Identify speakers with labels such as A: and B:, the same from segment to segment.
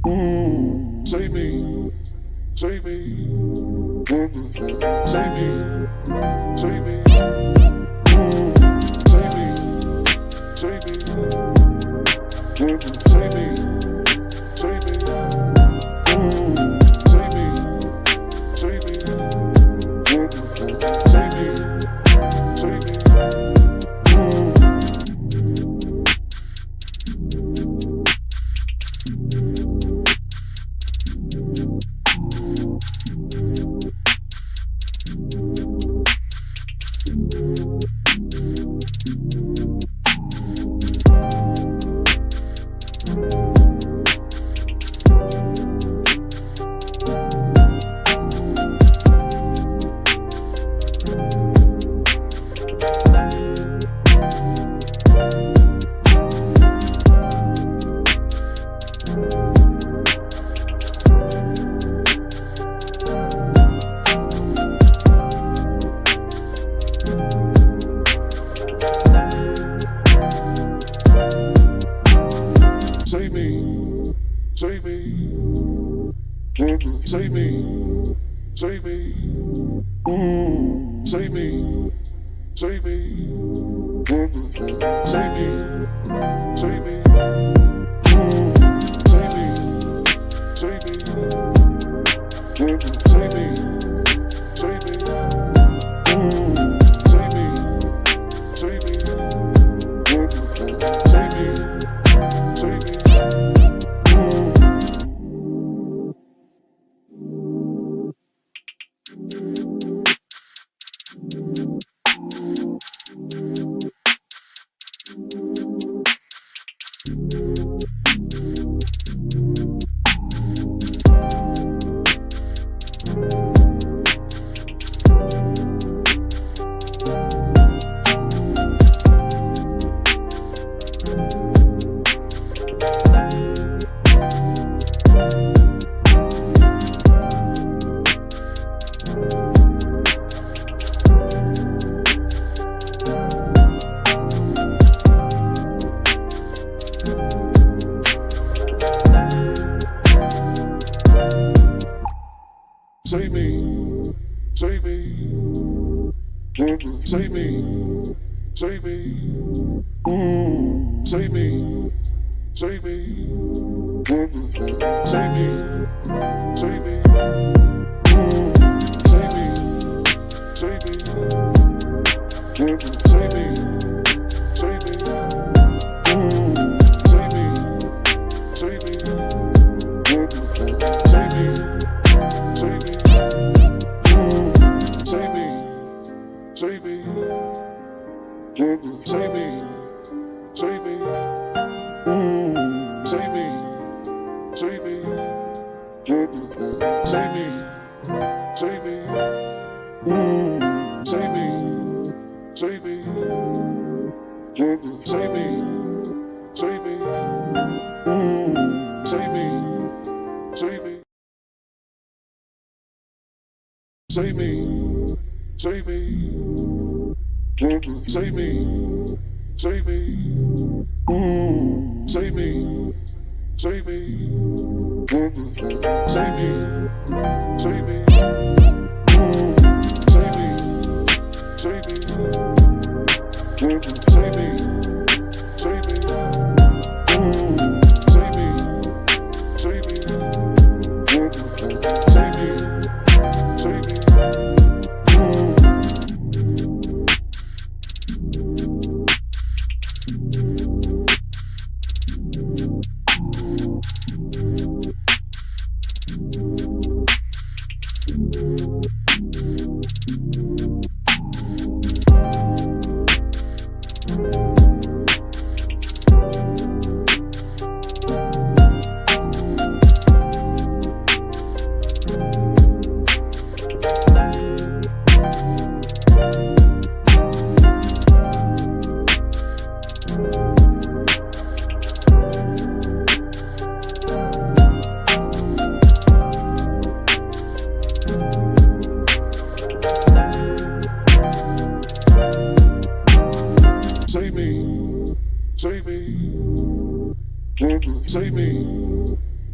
A: Save me, save me, save me, save me, save me, save me, save me, save me, save me,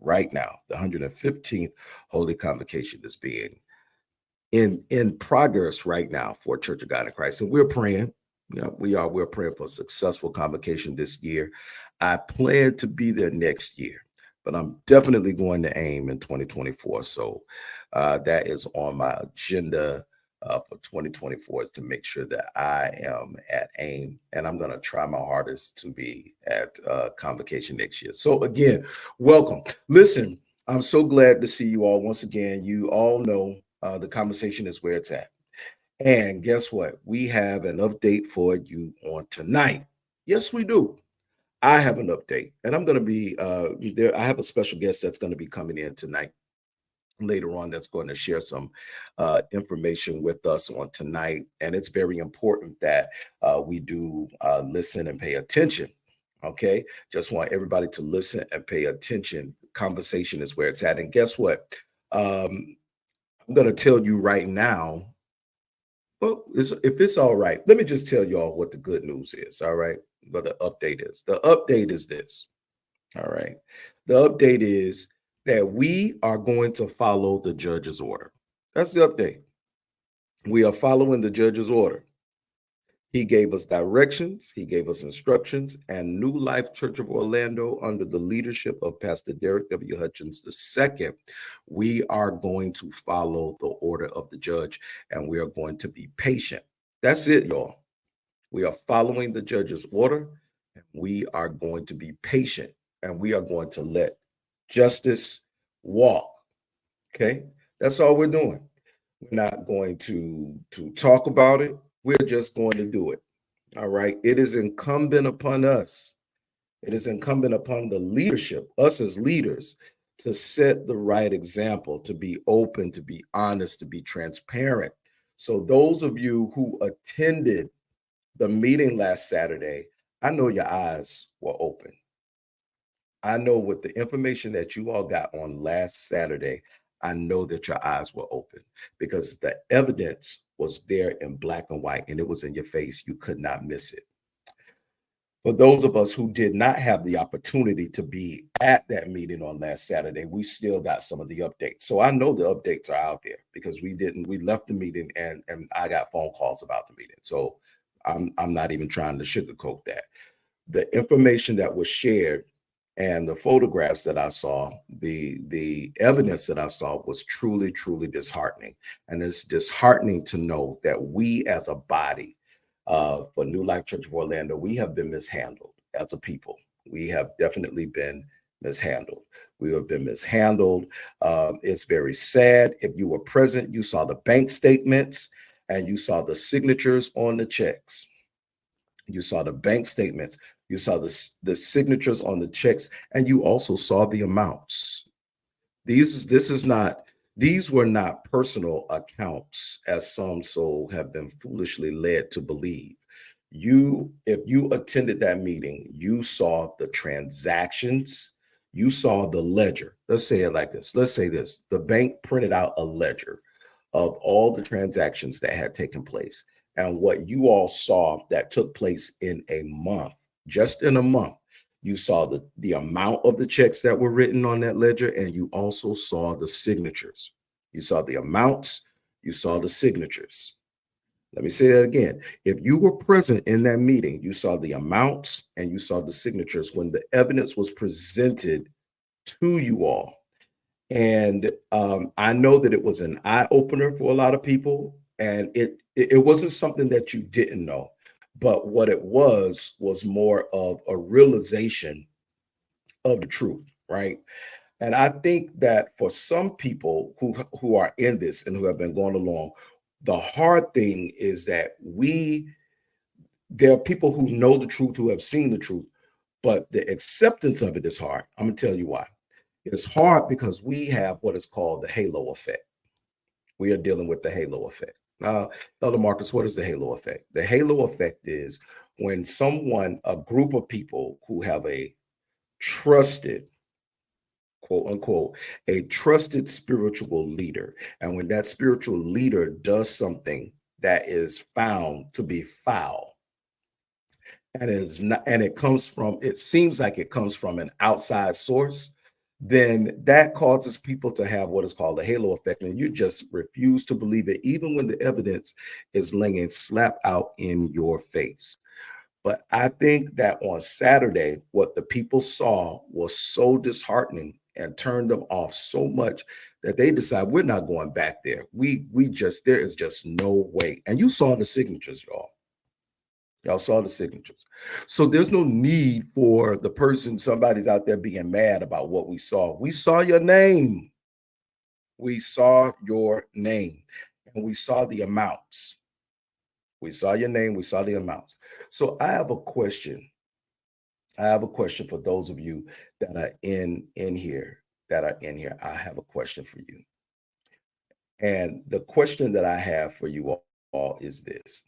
B: right now. The 115th Holy Convocation is being in progress right now for Church of God in Christ. And we're praying. We're praying for a successful convocation this year. I plan to be there next year, but I'm definitely going to aim in 2024. So that is on my agenda for 2024, is to make sure that I am at aim, and I'm going to try my hardest to be at convocation next year. So again, welcome. Listen, I'm so glad to see you all once again. You all know the conversation is where it's at. And guess what? We have an update for you on tonight. Yes, we do. I have an update, and I'm going to be there. I have a special guest that's going to be coming in tonight, later on, that's going to share some information with us on tonight. And it's very important that we do listen and pay attention. Okay. Just want everybody to listen and pay attention. Conversation is where it's at. And guess what? I'm going to tell you right now. Well, if it's all right, let me just tell y'all what the good news is. All right. What the update is. The update is this. All right. The update is that we are going to follow the judge's order. That's the update. We are following the judge's order. He gave us directions, he gave us instructions, and New Life Church of Orlando, under the leadership of Pastor Derek W. Hutchins II, we are going to follow the order of the judge, and we are going to be patient. That's it, y'all. We are following the judge's order, and we are going to be patient, and we are going to let justice walk. Okay? That's all we're doing. We're not going to talk about it. We're just going to do it. All right. It is incumbent upon us. It is incumbent upon the leadership, us as leaders, to set the right example, to be open, to be honest, to be transparent. So those of you who attended the meeting last Saturday, I know your eyes were open. I know with the information that you all got on last Saturday, I know that your eyes were open, because the evidence was there in black and white, and it was in your face. You could not miss it. For those of us who did not have the opportunity to be at that meeting on last Saturday, we still got some of the updates. So I know the updates are out there, because we left the meeting, and I got phone calls about the meeting. So I'm not even trying to sugarcoat that. The information that was shared and the photographs that I saw, the evidence that I saw, was truly, truly disheartening. And it's disheartening to know that we as a body, for New Life Church of Orlando, we have been mishandled as a people. We have definitely been mishandled. We have been mishandled. It's very sad. If you were present, you saw the bank statements and you saw the signatures on the checks. You saw the bank statements, you saw the signatures on the checks, and you also saw the amounts. These were not personal accounts, as some so have been foolishly led to believe. If you attended that meeting, you saw the transactions, you saw the ledger. Let's say it like this. Let's say this: the bank printed out a ledger of all the transactions that had taken place, and what you all saw that took place in a month. Just in a month, you saw the amount of the checks that were written on that ledger, and you also saw the signatures. You saw the amounts, you saw the signatures. Let me say that again. If you were present in that meeting, you saw the amounts and you saw the signatures when the evidence was presented to you all. And I know that it was an eye opener for a lot of people, and it wasn't something that you didn't know, but what it was more of a realization of the truth, right? And I think that for some people who are in this and who have been going along, the hard thing is that there are people who know the truth, who have seen the truth, but the acceptance of it is hard. I'm gonna tell you why. It's hard because we have what is called the halo effect. We are dealing with the halo effect. Now, Elder Marcus, what is the halo effect? The halo effect is when a group of people who have a trusted, quote unquote, a trusted spiritual leader, and when that spiritual leader does something that is found to be foul, and it is not, and it seems like it comes from an outside source, then that causes people to have what is called a halo effect, and you just refuse to believe it, even when the evidence is laying slap out in your face. But I think that on Saturday, what the people saw was so disheartening and turned them off so much that they decide we're not going back there. We just there is just no way. And you saw the signatures, y'all. Y'all saw the signatures. So there's no need for the person, somebody's out there being mad about what we saw. We saw your name. We saw your name. And we saw the amounts. We saw your name. We saw the amounts. So I have a question. I have a question for those of you that are in here, that are in here. I have a question for you. And the question that I have for you all is this.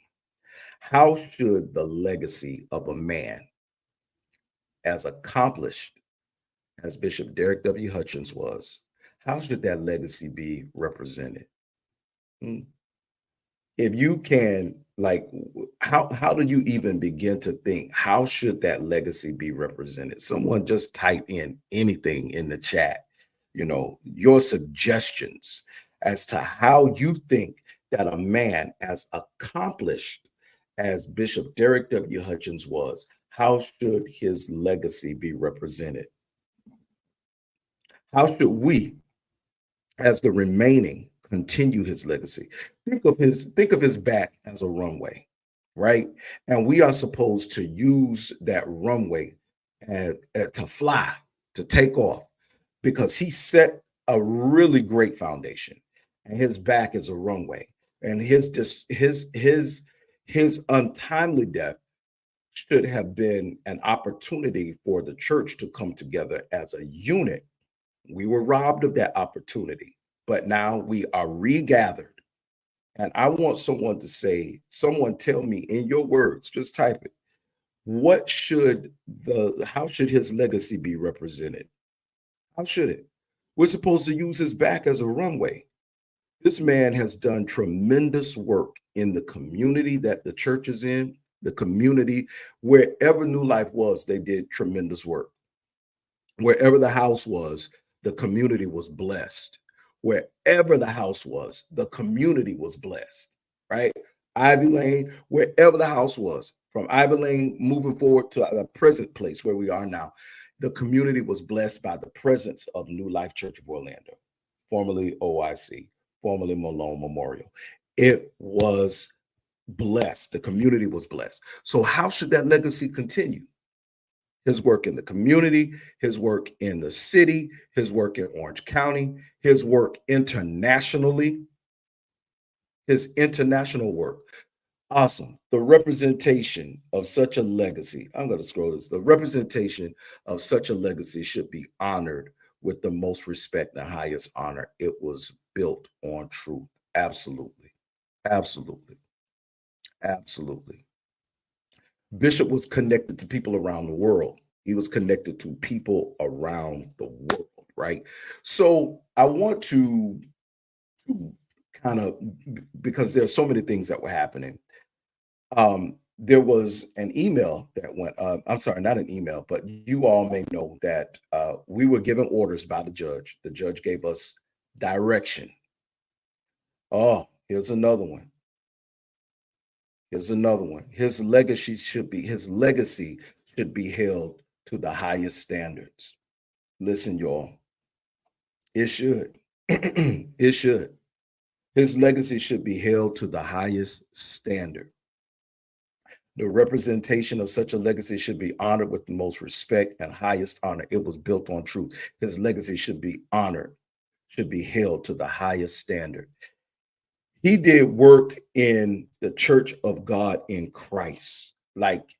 B: How should the legacy of a man as accomplished as Bishop Derek W. Hutchins was, how should that legacy be represented? Hmm. If you can, like, how do you even begin to think how should that legacy be represented? Someone just type in anything in the chat, your suggestions as to how you think that a man as accomplished as Bishop Derek W. Hutchins was, how should his legacy be represented? How should we, as the remaining, continue his legacy? Think of his back as a runway, right? And we are supposed to use that runway to fly, to take off, because he set a really great foundation, and his back is a runway. And his untimely death should have been an opportunity for the church to come together as a unit. We were robbed of that opportunity, but now we are regathered. And I want someone tell me in your words, just type it. How should his legacy be represented? How should it? We're supposed to use his back as a runway. This man has done tremendous work in the community that the church is in, the community, wherever New Life was, they did tremendous work. Wherever the house was, the community was blessed. Wherever the house was, the community was blessed, right? Ivy Lane, wherever the house was, from Ivy Lane moving forward to the present place where we are now, the community was blessed by the presence of New Life Church of Orlando, formerly OIC, formerly Malone Memorial. It was blessed. The community was blessed. So how should that legacy continue? His work in the community, his work in the city, his work in Orange County, his work internationally, his international work. Awesome. The representation of such a legacy, I'm going to scroll this. The representation of such a legacy should be honored with the most respect and highest honor. It was built on truth. Absolutely. Absolutely. Absolutely. Bishop was connected to people around the world. He was connected to people around the world, right? So I want to kind of, because there are so many things that were happening. There was an email that went, I'm sorry, not an email, but you all may know that we were given orders by the judge. The judge gave us direction. Oh, here's another one. Here's another one. His legacy should be held to the highest standards. Listen, y'all. It should. It should. His legacy should be held to the highest standard. The representation of such a legacy should be honored with the most respect and highest honor. It was built on truth. His legacy should be honored, should be held to the highest standard. He did work in the church of God in Christ. Like,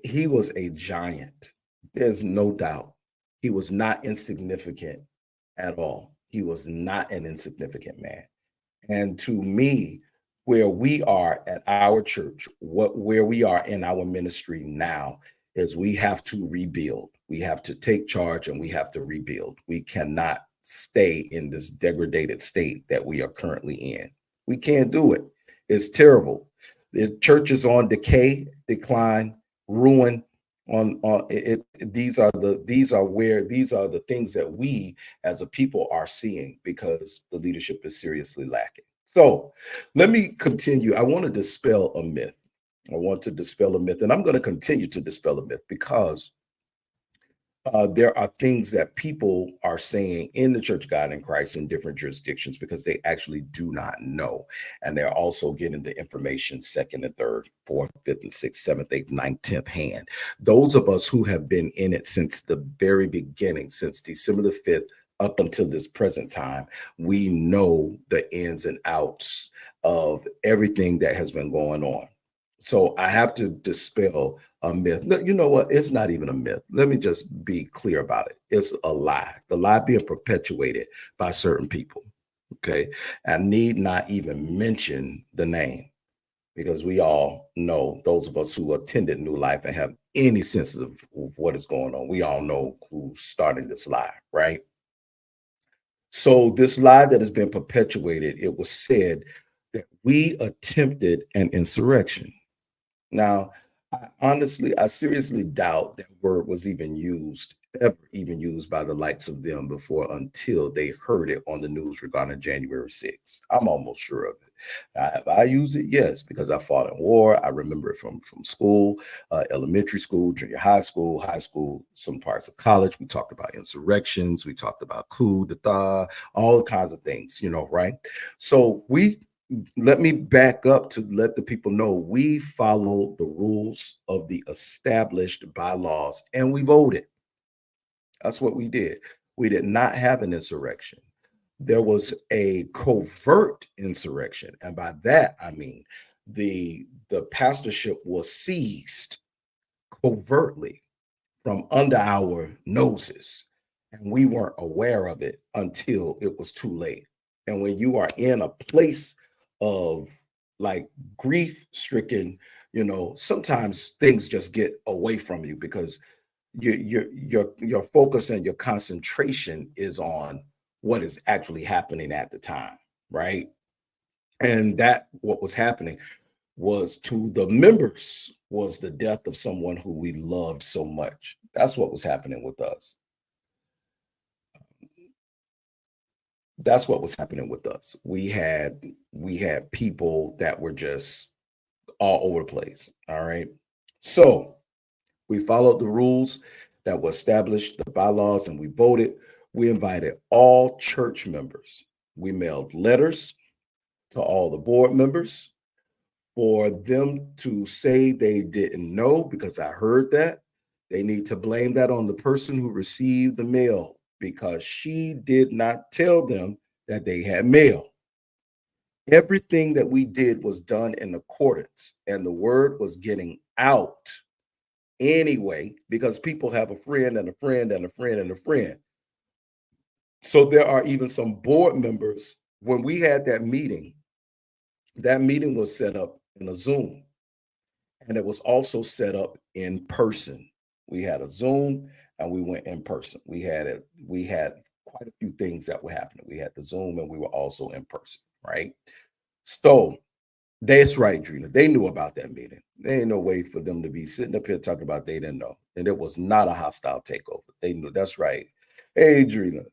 B: he was a giant. There's no doubt. He was not insignificant at all. He was not an insignificant man. And to me, where we are at our church, where we are in our ministry now, is we have to rebuild. We have to take charge and we have to rebuild. We cannot stay in this degraded state that we are currently in. We can't do it. It's terrible. The church is on decay, decline, ruin, On these are the things that we as a people are seeing because the leadership is seriously lacking. So let me continue. I want to dispel a myth. I want to dispel a myth, and I'm going to continue to dispel a myth because there are things that people are saying in the Church of God in Christ in different jurisdictions because they actually do not know. And they're also getting the information second and third, fourth, fifth, and sixth, seventh, eighth, ninth, tenth hand. Those of us who have been in it since the very beginning, since December the 5th up until this present time, we know the ins and outs of everything that has been going on. So I have to dispel a myth. No, you know what? It's not even a myth. Let me just be clear about it. It's a lie. The lie being perpetuated by certain people. Okay. I need not even mention the name because we all know, those of us who attended New Life and have any sense of what is going on, we all know who's starting this lie, right? So this lie that has been perpetuated, it was said that we attempted an insurrection. Now, I seriously doubt that word was even used, ever even used by the likes of them before until they heard it on the news regarding January 6th. I'm almost sure of it. Now, have I used it? Yes, because I fought in war. I remember it from school, elementary school, junior high school, some parts of college. We talked about insurrections. We talked about coup d'etat, all kinds of things, right? So let me back up to let the people know we follow the rules of the established bylaws and we voted. That's what we did. We did not have an insurrection. There was a covert insurrection. And by that, I mean the pastorship was seized covertly from under our noses. And we weren't aware of it until it was too late. And when you are in a place of like grief stricken, sometimes things just get away from you because your focus and your concentration is on what is actually happening at the time, right? And that what was happening was to the members was the death of someone who we loved so much. That's what was happening with us. That's what was happening with us. We had people that were just all over the place. All right. So we followed the rules that were established, the bylaws, and we voted. We invited all church members. We mailed letters to all the board members for them to say they didn't know, because I heard that. They need to blame that on the person who received the mail because she did not tell them that they had mail. Everything that we did was done in accordance, and the word was getting out anyway because people have a friend and a friend and a friend and a friend. So there are even some board members. When we had that meeting was set up in a Zoom. And it was also set up in person. We had a Zoom and we went in person. We had quite a few things that were happening. We had the Zoom and we were also in person, right? So that's right, Drina. They knew about that meeting. There ain't no way for them to be sitting up here talking about they didn't know. And it was not a hostile takeover. They knew. That's right. Hey, Drina.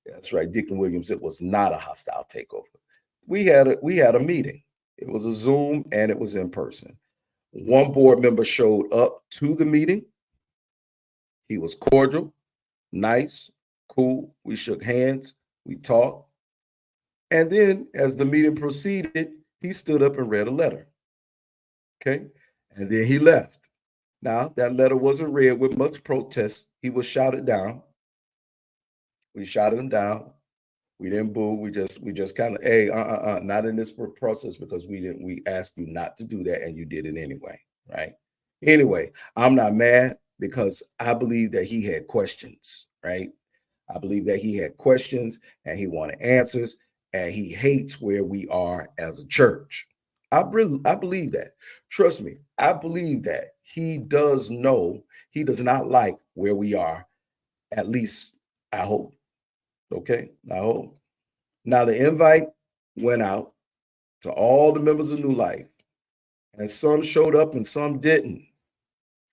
B: That's right. Deacon Williams, it was not a hostile takeover. We had a meeting. It was a Zoom and it was in person. One board member showed up to the meeting. He was cordial, nice, cool. We shook hands, we talked. And then as the meeting proceeded, he stood up and read a letter. Okay. And then he left. Now, that letter wasn't read with much protest. He was shouted down. We shouted him down. We didn't boo. We just kind of, hey, not in this process because we asked you not to do that and you did it anyway, right? Anyway, I'm not mad because I believe that he had questions, right? I believe that he had questions and he wanted answers and he hates where we are as a church. I believe that. Trust me, I believe that he does know he does not like where we are. At least I hope. Okay, I hope. Now, the invite went out to all the members of New Life, and some showed up and some didn't.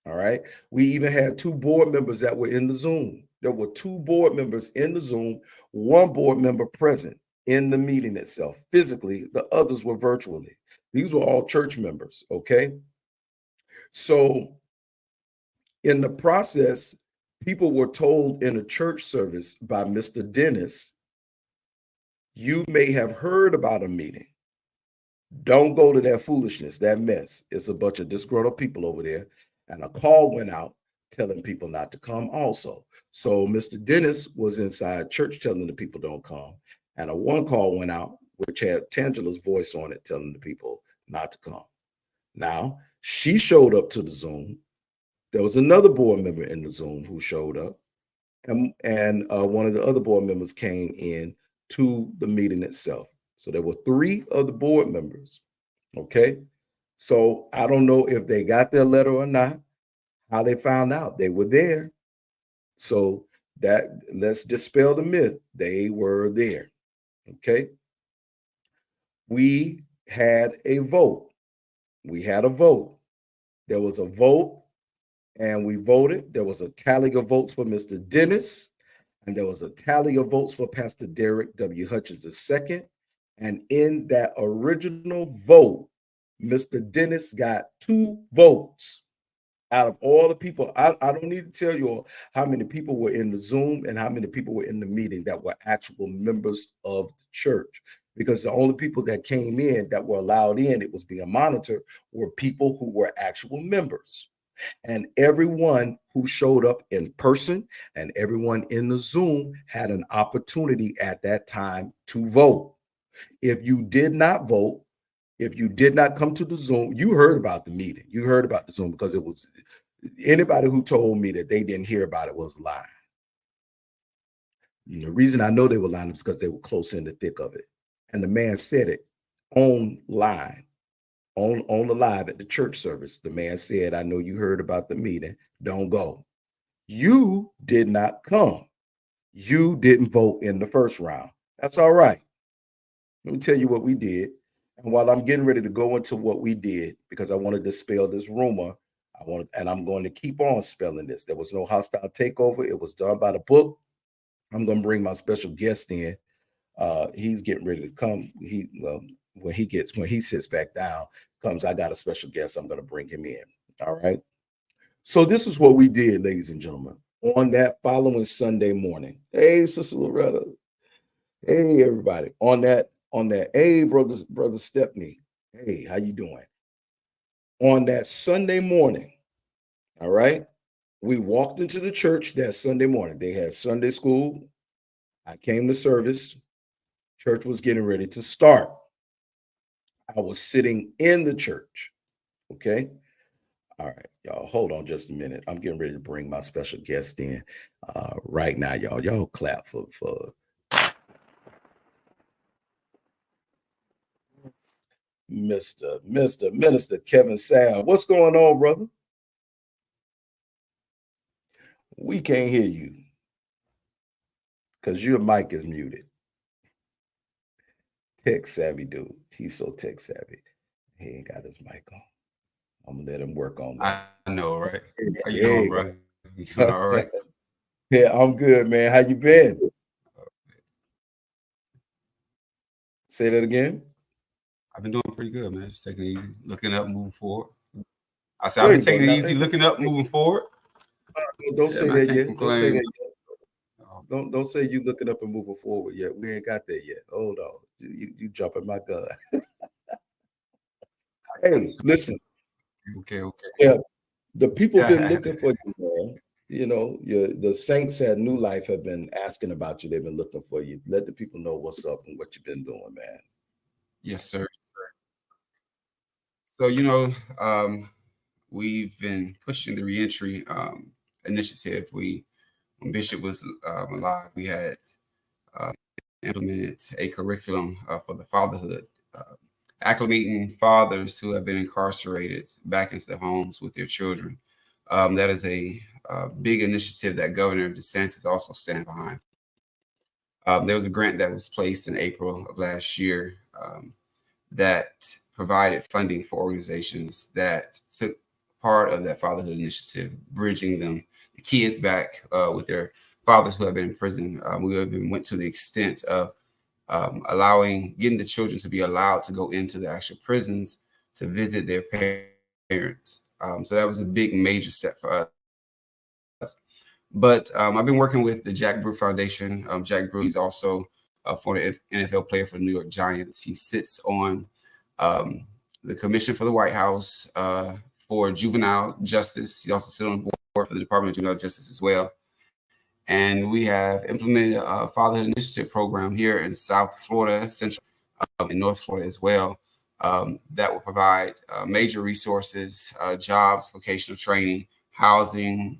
B: All right. We even had 2 board members that were in the Zoom. There were 2 board members in the Zoom, 1 board member present in the meeting itself physically, the others were virtually. These were all church members. Okay. So, in the process, people were told in a church service by Mr. Dennis, you may have heard about a meeting. Don't go to that foolishness, that mess. It's a bunch of disgruntled people over there. And a call went out telling people not to come also. So Mr. Dennis was inside church telling the people don't come. And a one call went out, which had Tangela's voice on it, telling the people not to come. Now, she showed up to the Zoom. There was another board member in the Zoom who showed up. And one of the other board members came in to the meeting itself. So there were 3 of the board members. Okay. So I don't know if they got their letter or not, how they found out they were there. So that let's dispel the myth. They were there. Okay. We had a vote. We had a vote. There was a vote and we voted. There was a tally of votes for Mr. Dennis, and there was a tally of votes for Pastor Derek W. Hutchins II. And in that original vote, Mr. Dennis got 2 votes out of all the people. I don't need to tell you all how many people were in the Zoom and how many people were in the meeting that were actual members of the church. Because the only people that came in that were allowed in, it was being monitored, were people who were actual members. And everyone who showed up in person and everyone in the Zoom had an opportunity at that time to vote. If you did not vote, if you did not come to the Zoom, you heard about the meeting. You heard about the Zoom because it was anybody who told me that they didn't hear about it was lying. And the reason I know they were lying is because they were close in the thick of it. And the man said it online. On the live at the church service, the man said, I know you heard about the meeting. Don't go. You did not come. You didn't vote in the first round. That's all right. Let me tell you what we did. And while I'm getting ready to go into what we did, because I want to dispel this rumor, I'm going to keep on spelling this. There was no hostile takeover. It was done by the book. I'm going to bring my special guest in. He's getting ready to come. When he sits back down, I got a special guest. I'm going to bring him in. All right. So this is what we did, ladies and gentlemen, on that following Sunday morning. Hey, Sister Loretta. Hey, everybody. On that. Hey, brother Stepney. Hey, how you doing? On that Sunday morning, all right, we walked into the church that Sunday morning. They had Sunday school. I came to service. Church was getting ready to start. I was sitting in the church. Okay. All right, y'all. Hold on just a minute. I'm getting ready to bring my special guest in right now, y'all. Y'all clap for Mr. Minister Kevin Sal. What's going on, brother? We can't hear you because your mic is muted. Tech savvy dude. He's so tech savvy. He ain't got his mic on. I'm gonna let him work on that.
C: I know, right? How you doing, bro? You doing all right?
B: Yeah, I'm good, man. How you been? Say that again.
C: I've been doing pretty good, man. Just taking it easy, looking up, moving forward. I said I've been taking it easy, looking up, moving forward.
B: Don't say that yet. Don't say that yet. Don't say you looking up and moving forward yet. We ain't got there yet. Hold on. You jumping my gun. Hey, listen.
C: Okay.
B: Yeah, the people been looking for you, man. You know, the saints at New Life have been asking about you. They've been looking for you. Let the people know what's up and what you've been doing, man.
C: Yes, sir. So, we've been pushing the reentry initiative. When Bishop was alive, we had implemented a curriculum for the fatherhood, acclimating fathers who have been incarcerated back into their homes with their children. That is a big initiative that Governor DeSantis also stands behind. There was a grant that was placed in April of last year that provided funding for organizations that took part of that fatherhood initiative, bridging the kids back with their fathers who have been in prison. We even went to the extent of getting the children to be allowed to go into the actual prisons to visit their parents. So that was a big, major step for us. But I've been working with the Jack Brew Foundation. Jack Brew, he's also a former NFL player for the New York Giants. He sits on um, the Commission for the White House for juvenile justice. He also sits on the board for the Department of Juvenile Justice as well. And we have implemented a fatherhood initiative program here in South Florida, Central and North Florida as well, that will provide major resources, jobs, vocational training, housing,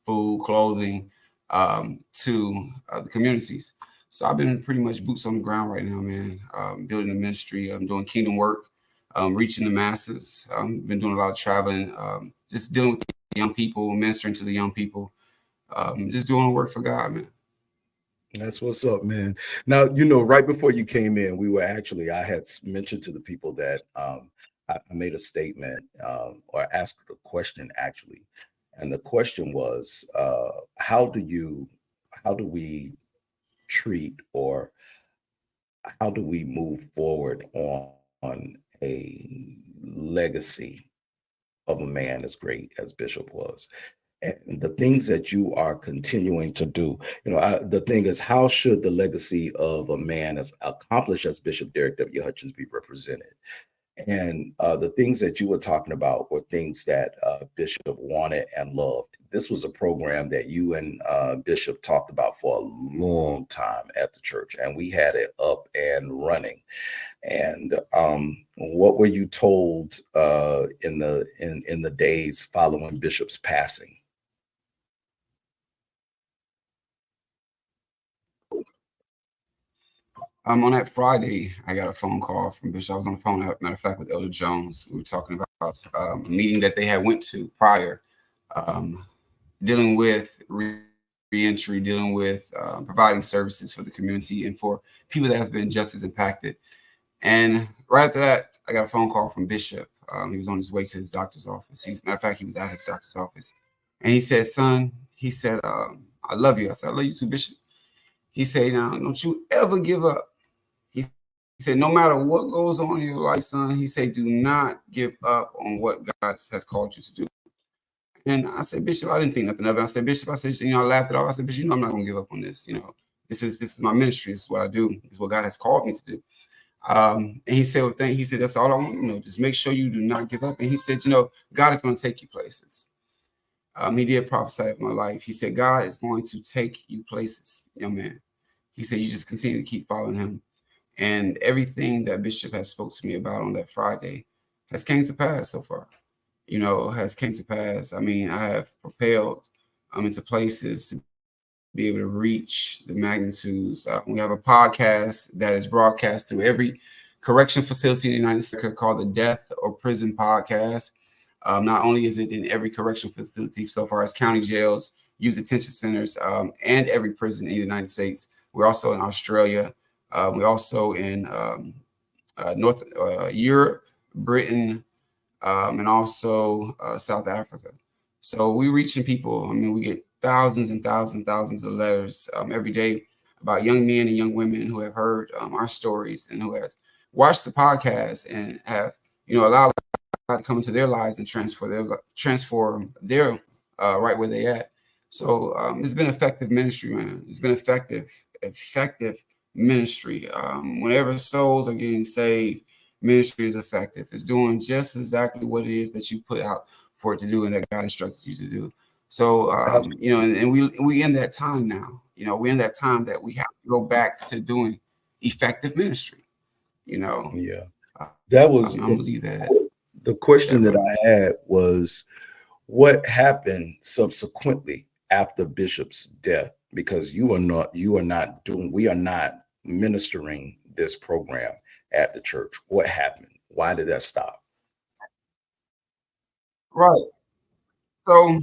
C: food, clothing to the communities. So I've been pretty much boots on the ground right now, man, building a ministry. I'm doing kingdom work, reaching the masses. Been doing a lot of traveling, just dealing with the young people, ministering to the young people, just doing work for God, man.
B: That's what's up, man. Now, right before you came in, I had mentioned to the people that I made a statement or asked a question actually. And the question was, how do we treat, or how do we move forward on a legacy of a man as great as Bishop was? And the things that you are continuing to do. The thing is, how should the legacy of a man as accomplished as Bishop Derek W. Hutchins be represented? And the things that you were talking about were things that Bishop wanted and loved. This was a program that you and Bishop talked about for a long time at the church, and we had it up and running. And what were you told in the days following Bishop's passing?
C: On that Friday, I got a phone call from Bishop. I was on the phone, matter of fact, with Elder Jones. We were talking about a meeting that they had went to prior, um, dealing with reentry, dealing with providing services for the community and for people that has been just as impacted. And right after that, I got a phone call from Bishop. He was on his way to his doctor's office. Matter of fact, he was at his doctor's office. And he said, son, he said, I love you. I said, I love you too, Bishop. He said, now, don't you ever give up. He said, no matter what goes on in your life, son, he said, do not give up on what God has called you to do. And I said, Bishop, I didn't think nothing of it. I said, Bishop, I said, I laughed it off. I said, Bishop, I'm not going to give up on this. This is my ministry. This is what I do. This is what God has called me to do. And he said, well, he said, that's all I want, just make sure you do not give up. And he said, God is going to take you places. He did prophesy of my life. He said, God is going to take you places, young man. He said, you just continue to keep following him. And everything that Bishop has spoke to me about on that Friday has came to pass so far, has came to pass. I mean, I have propelled into places to be able to reach the magnitudes. We have a podcast that is broadcast through every correction facility in the United States called the Death or Prison Podcast. Not only is it in every correction facility so far as county jails, youth detention centers, and every prison in the United States. We're also in Australia. We're also in North Europe, Britain, and also South Africa. So we're reaching people. I mean, we get thousands and thousands and thousands of letters every day about young men and young women who have heard our stories and who has watched the podcast and have, allowed God to come into their lives and transform their right where they at. So it's been effective ministry, man. It's been effective ministry. Whenever souls are getting saved, ministry is effective. It's doing just exactly what it is that you put out for it to do and that God instructed you to do. So, and we in that time now. We're in that time that we have to go back to doing effective ministry.
B: Yeah, that was
C: I believe that.
B: The question that I had was, what happened subsequently after Bishop's death? Because we are not ministering this program at the church. What happened? Why did that stop?
C: Right. So,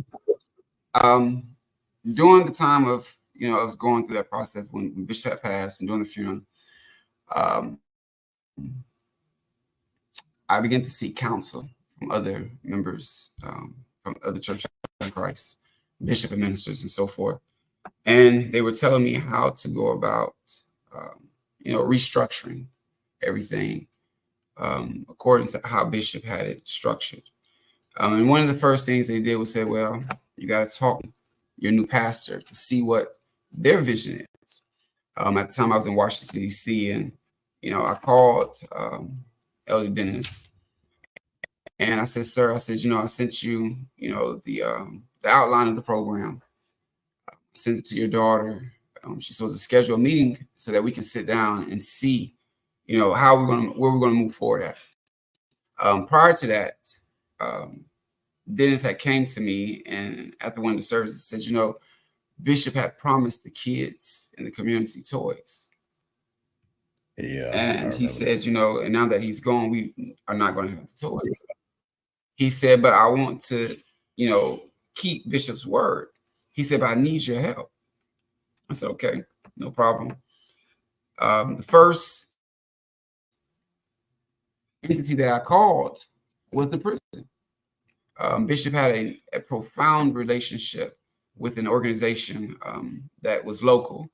C: during the time of, I was going through that process when Bishop had passed and during the funeral, um, I began to seek counsel from other members, from other churches in Christ, bishop and ministers and so forth. And they were telling me how to go about, restructuring everything according to how Bishop had it structured. And one of the first things they did was say, well, you got to talk to your new pastor to see what their vision is. At the time I was in Washington, D.C., and, I called Elder Dennis and I said, sir, I said, I sent you, the outline of the program. I sent it to your daughter. She's supposed to schedule a meeting so that we can sit down and see, where we're going to move forward at. Prior to that, Dennis had came to me and after one of the services said, Bishop had promised the kids in the community toys.
B: Yeah.
C: And he said, and now that he's gone, we are not going to have the toys. He said, but I want to, keep Bishop's word. He said, but I need your help. I said, okay, no problem. The first entity that I called was the prison. Bishop had a profound relationship with an organization that was local,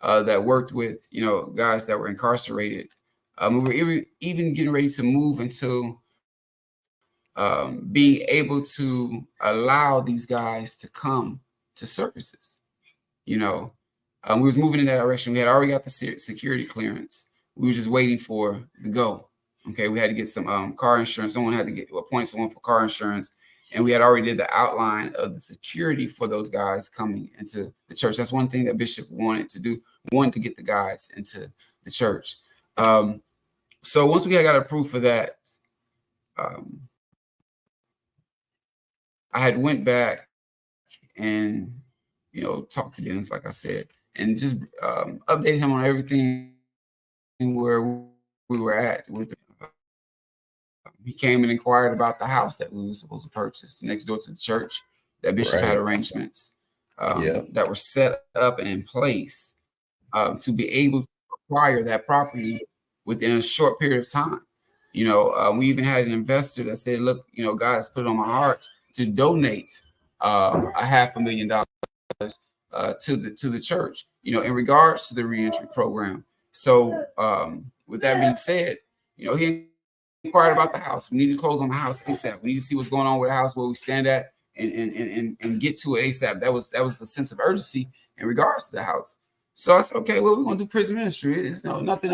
C: that worked with, guys that were incarcerated. We were even getting ready to move into being able to allow these guys to come to services. We was moving in that direction. We had already got the security clearance. We were just waiting for the go. Okay, we had to get some car insurance. Someone had to appoint someone for car insurance. And we had already did the outline of the security for those guys coming into the church. That's one thing that Bishop wanted to do, wanted to get the guys into the church. So once we had got approved for that, I had went back and, talked to Dennis, like I said, and just updated him on everything where we were at with he came and inquired about the house that we were supposed to purchase next door to the church that Bishop had arrangements that were set up and in place to be able to acquire that property within a short period of time. We even had an investor that said, look, God has put it on my heart to donate $500,000 to the church, in regards to the reentry program. So with that being said, he inquired about the house. We need to close on the house ASAP. We need to see what's going on with the house, where we stand at, and get to it ASAP. That was a sense of urgency in regards to the house. So I said, okay, well, we're gonna do prison ministry. It's nothing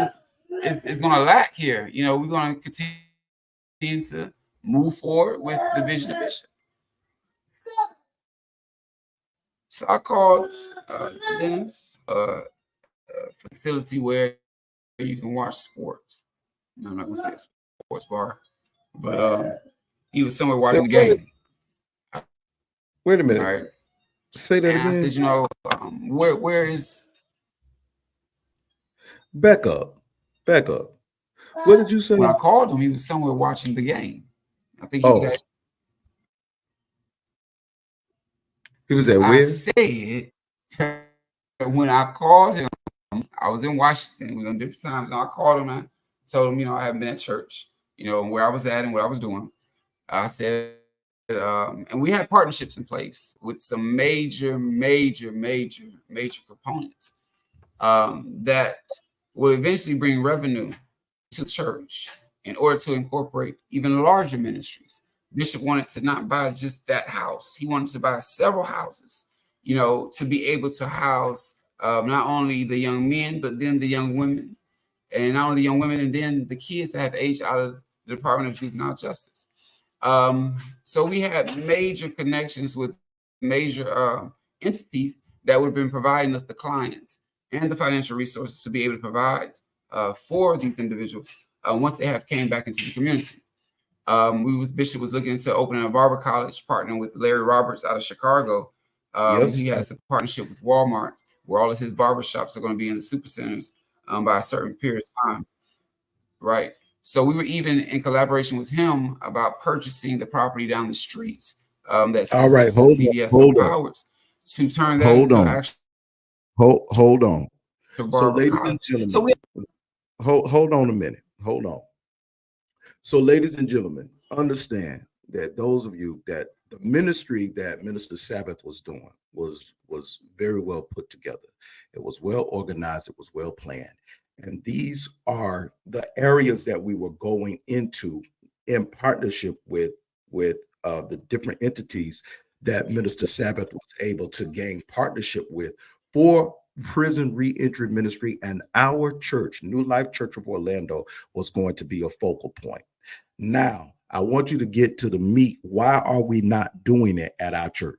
C: is gonna lack here. We're gonna continue to move forward with the vision of Bishop. So I called Dennis, a facility where you can watch sports. I'm not gonna say a sports bar, but he was somewhere watching the game.
B: Wait a minute.
C: All right.
B: Say that again.
C: I said, where is?
B: Back up. What did you say?
C: When I called him, he was somewhere watching the game. I think he was at.
B: He was at where?
C: I said when I called him, I was in Washington. It was on different times. And I called him and told him, I haven't been at church, where I was at and what I was doing. I said, and we had partnerships in place with some major components that will eventually bring revenue to the church in order to incorporate even larger ministries. Bishop wanted to not buy just that house. He wanted to buy several houses, to be able to house not only the young men, but then the young women, and not only the young women, and then the kids that have aged out of the Department of Juvenile Justice. So we had major connections with major entities that would have been providing us the clients and the financial resources to be able to provide for these individuals once they have came back into the community. Bishop was looking into opening a barber college, partnering with Larry Roberts out of Chicago. He has a partnership with Walmart, where all of his barbershops are going to be in the supercenters by a certain period of time. Right. So we were even in collaboration with him about purchasing the property down the streets that
B: all right,
C: CVS and Powers to turn that into actual.
B: Hold on. So, ladies
C: college.
B: and gentlemen,
C: So
B: hold on a minute. Hold on. So, ladies and gentlemen, understand that those of you that the ministry that Minister Sabbath was doing was very well put together. It was well organized. It was well planned. And these are the areas that we were going into in partnership with the different entities that Minister Sabbath was able to gain partnership with for prison reentry ministry, and our church, New Life Church of Orlando, was going to be a focal point. Now, I want you to get to the meat. Why are we not doing it at our church?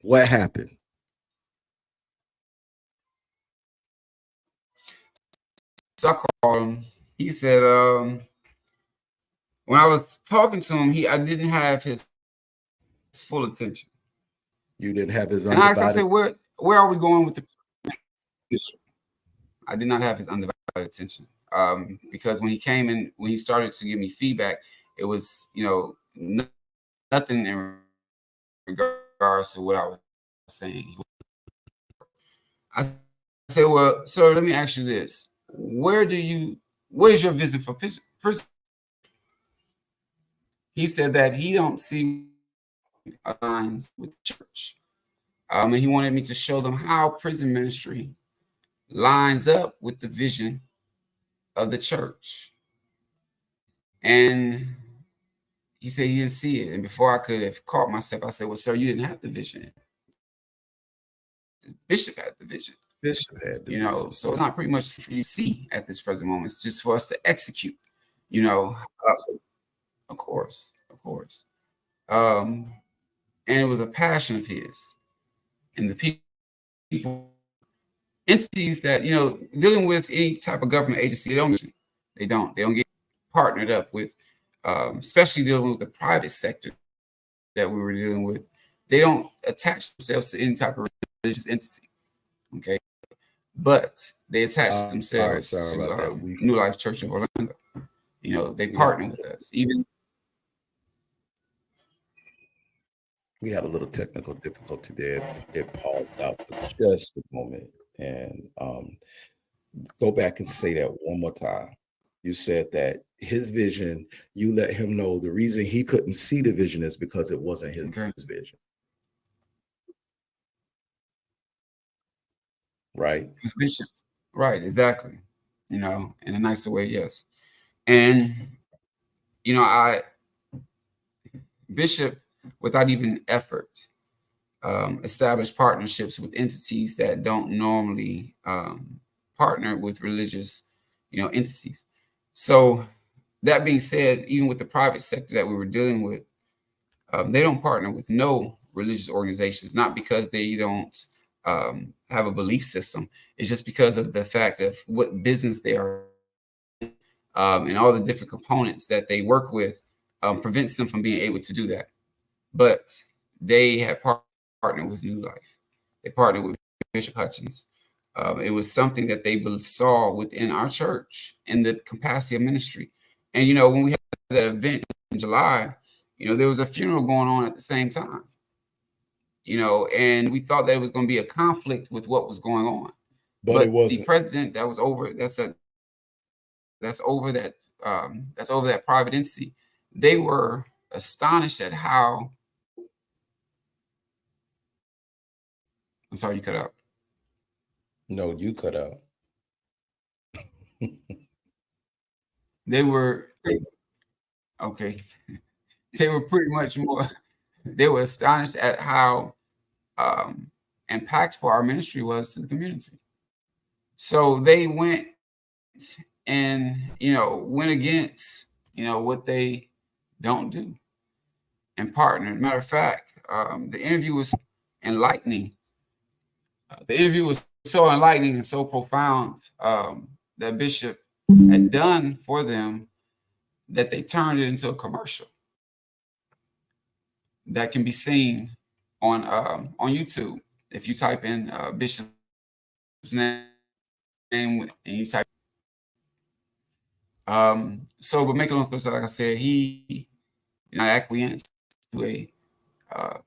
B: What happened?
C: So I called him. He said, when I was talking to him, I didn't have his full attention.
B: You didn't have his
C: undivided. And I said, where are we going with the? I did not have his undivided attention, because when he came in, when he started to give me feedback, it was, nothing in regards to what I was saying. I said, well, sir, let me ask you this: what is your vision for prison? He said that he don't see lines with the church, and he wanted me to show them how prison ministry lines up with the vision of the church. And he said he didn't see it. And before I could have caught myself, I said, well, sir, you didn't have the vision. Bishop had the vision.
B: Bishop had the vision.
C: So it's not pretty much for you to see at this present moment. It's just for us to execute, of course. And it was a passion of his. And the people, entities that, dealing with any type of government agency, they don't get partnered up with, especially dealing with the private sector that we were dealing with. They don't attach themselves to any type of religious entity. Okay. But they attach themselves to New Life Church of Orlando. They partner with us. Even
B: we had a little technical difficulty there. It paused out for just a moment. And go back and say that one more time. You said that his vision, you let him know the reason he couldn't see the vision is because it wasn't his vision. Right?
C: His vision. Right, exactly. In a nicer way, yes. And, Bishop, without even effort, established partnerships with entities that don't normally partner with religious, entities. So that being said, even with the private sector that we were dealing with, they don't partner with no religious organizations, not because they don't have a belief system. It's just because of the fact of what business they are in, and all the different components that they work with prevents them from being able to do that. But they had partnered with New Life. They partnered with Bishop Hutchins. It was something that they saw within our church in the capacity of ministry. And, when we had that event in July, there was a funeral going on at the same time, and we thought that it was going to be a conflict with what was going on. But it wasn't. The president that was over, that's over that private entity. They were astonished at how, I'm sorry, you cut out.
B: No, you cut out.
C: They were okay. They were pretty much they were astonished at how impactful our ministry was to the community. So they went and, went against, what they don't do and partnered. Matter of fact, the interview was enlightening. The interview was so enlightening and so profound that Bishop had done for them that they turned it into a commercial that can be seen on YouTube. If you type in Bishop's name and you type, but make a long story short, like I said, he acquiesced to a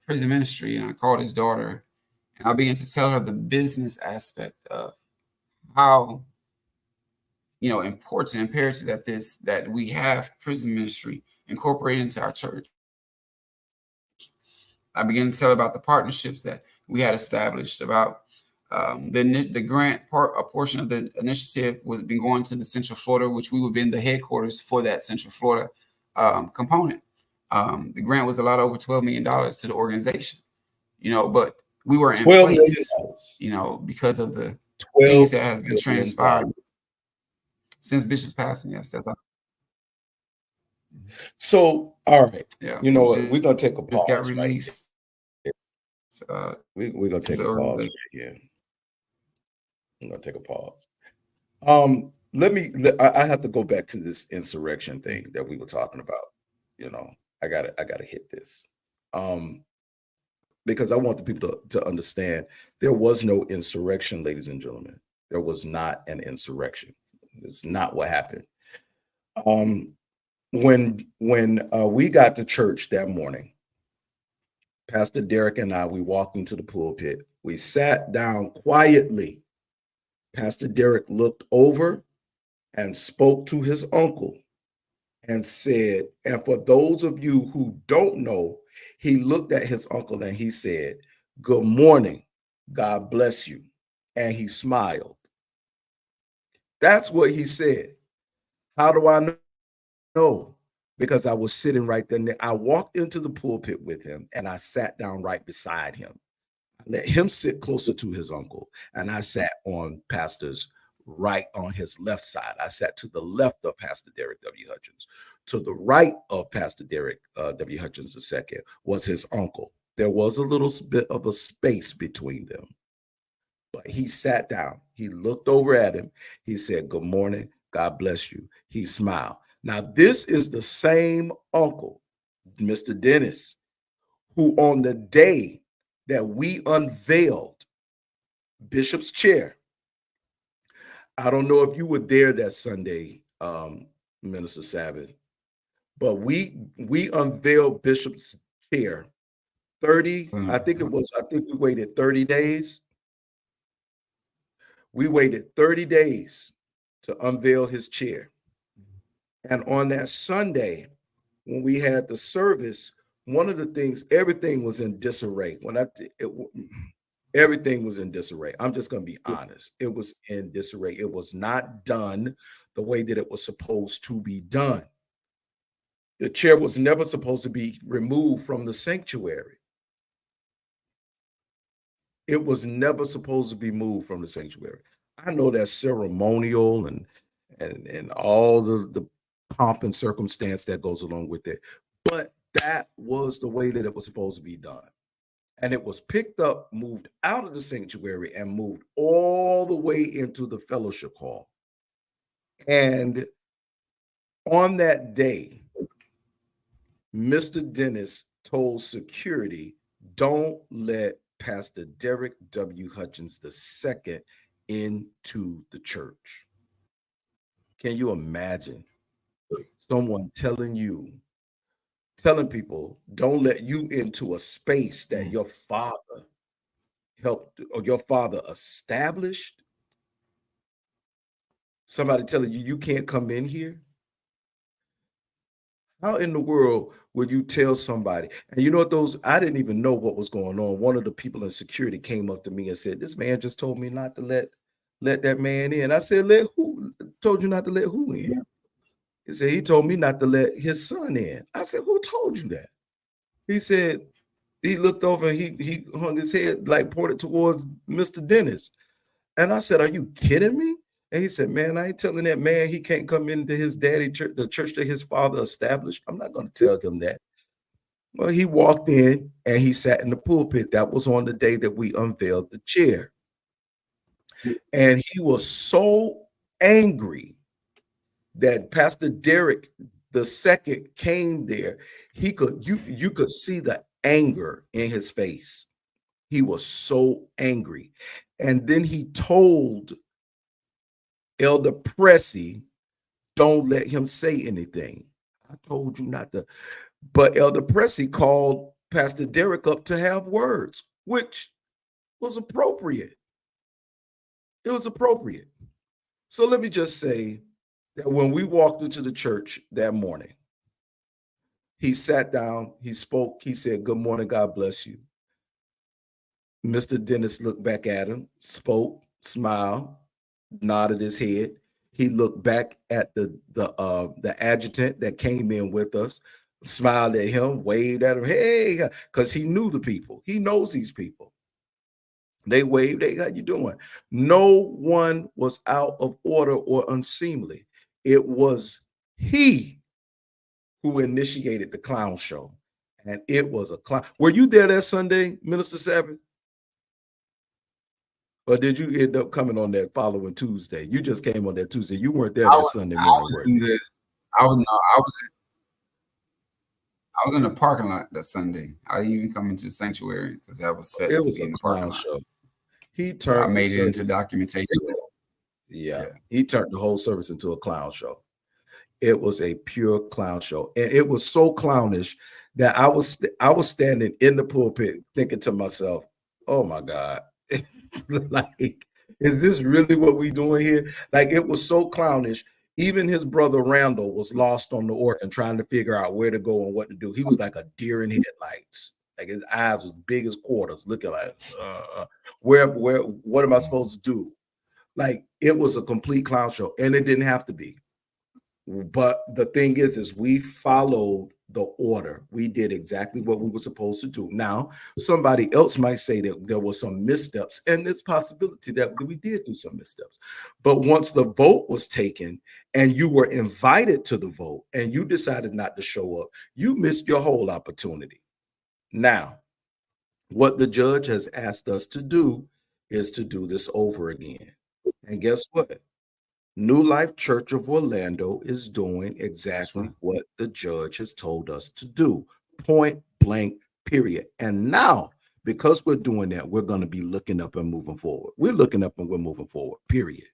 C: prison ministry, and I called his daughter, and I began to tell her the business aspect of how important, imperative that we have prison ministry incorporate into our church. I began to tell about the partnerships that we had established, about the grant part. A portion of the initiative was been going to the Central Florida, which we would be in the headquarters for that Central Florida component. The grant was a lot over $12 million to the organization, but we were in
B: $12 million.
C: place, because of the
B: 12
C: things that has been
B: million
C: transpired
B: dollars.
C: since Bishop's passing. Yes, that's all.
B: So, all right.
C: Yeah,
B: You know what? We're going to take a pause.
C: got released.
B: Right? We're going to take a pause right here. I'm going to take a pause. I have to go back to this insurrection thing that we were talking about. I gotta hit this. Because I want the people to understand there was no insurrection, ladies and gentlemen. There was not an insurrection. It's not what happened. When we got to church that morning, Pastor Derek and I, we walked into the pulpit. We sat down quietly. Pastor Derek looked over and spoke to his uncle and said, and for those of you who don't know, he looked at his uncle and he said, "Good morning, God bless you." And he smiled. That's what he said. How do I know? Because I was sitting right there. I walked into the pulpit with him and I sat down right beside him. I let him sit closer to his uncle, and I sat on Pastor's right on his left side. I sat to the left of Pastor Derek W. Hutchins. To the right of Pastor Derek W. Hutchins II was his uncle. There was a little bit of a space between them. But he sat down. He looked over at him. He said, "Good morning. God bless you." He smiled. Now, this is the same uncle, Mr. Dennis, who on the day that we unveiled Bishop's chair, I don't know if you were there that Sunday, Minister Sabbath, but we unveiled Bishop's chair 30, I think we waited 30 days. We waited 30 days to unveil his chair. And on that Sunday, when we had the service, one of the things, everything was in disarray. Everything was in disarray. I'm just going to be honest. It was in disarray. It was not done the way that it was supposed to be done. The chair was never supposed to be removed from the sanctuary. It was never supposed to be moved from the sanctuary. I know that's ceremonial and all the pomp and circumstance that goes along with it, but that was the way that it was supposed to be done. And it was picked up, moved out of the sanctuary, and moved all the way into the fellowship hall. And on that day, Mr. Dennis told security, "Don't let Pastor Derek W. Hutchins II into the church." Can you imagine someone telling people, "Don't let you into a space that your father helped or your father established"? Somebody telling you can't come in here? How in the world would you tell somebody? And you know what, I didn't even know what was going on. One of the people in security came up to me and said, "This man just told me not to let that man in." I said, "Let who? Told you not to let who in?" He said, "He told me not to let his son in." I said, "Who told you that?" He said, he looked over and he hung his head, like pointed towards Mr. Dennis. And I said, "Are you kidding me?" And he said, "Man, I ain't telling that man he can't come into his daddy church, the church that his father established. I'm not going to tell him that." Well, he walked in and he sat in the pulpit. That was on the day that we unveiled the chair. And he was so angry that Pastor Derek II came there. You could see the anger in his face. He was so angry. And then he told Elder Pressey, "Don't let him say anything. I told you not to." But Elder Pressey called Pastor Derek up to have words, which was appropriate. It was appropriate. So let me just say that when we walked into the church that morning, He sat down, he spoke, he said, "Good morning, God bless you." Mr. Dennis looked back at him, spoke, smiled, nodded his head. He looked back at the adjutant that came in with us, smiled at him, waved at him, "Hey," because he knew the people. He knows these people. They waved, "Hey, how you doing?" No one was out of order or unseemly. It was he who initiated the clown show. And it was a clown. Were you there that Sunday, Minister Sabbath? Or did you end up coming on that following Tuesday? You just came on that Tuesday. You weren't there
C: I
B: that
C: was
B: Sunday
C: I
B: morning,
C: was
B: were
C: in
B: you?
C: the I was no, I was in the parking lot that Sunday. I didn't even come into the sanctuary because that was set
B: It
C: to
B: was
C: be
B: a
C: in the parking
B: clown
C: lot.
B: show. He
C: I
B: turned the
C: made it into
B: service.
C: documentation.
B: Yeah,
C: Yeah,
B: he turned the whole service into a clown show. It was a pure clown show, and it was so clownish that I was standing in the pulpit thinking to myself, "Oh my God, like, is this really what we doing here?" Like, it was so clownish. Even his brother Randall was lost on the organ, trying to figure out where to go and what to do. He was like a deer in headlights. Like, his eyes was big as quarters, looking like, where, what am I supposed to do? Like, it was a complete clown show, and it didn't have to be. But the thing is we followed the order. We did exactly what we were supposed to do. Now, somebody else might say that there were some missteps, and there's possibility that we did do some missteps. But once the vote was taken and you were invited to the vote and you decided not to show up, you missed your whole opportunity. Now, what the judge has asked us to do is to do this over again. And guess what? New Life Church of Orlando is doing
C: that's right.
B: exactly what the judge has told us to do. Point blank, period. And now, because we're doing that, we're going to be looking up and moving forward. We're looking up and we're moving forward, period.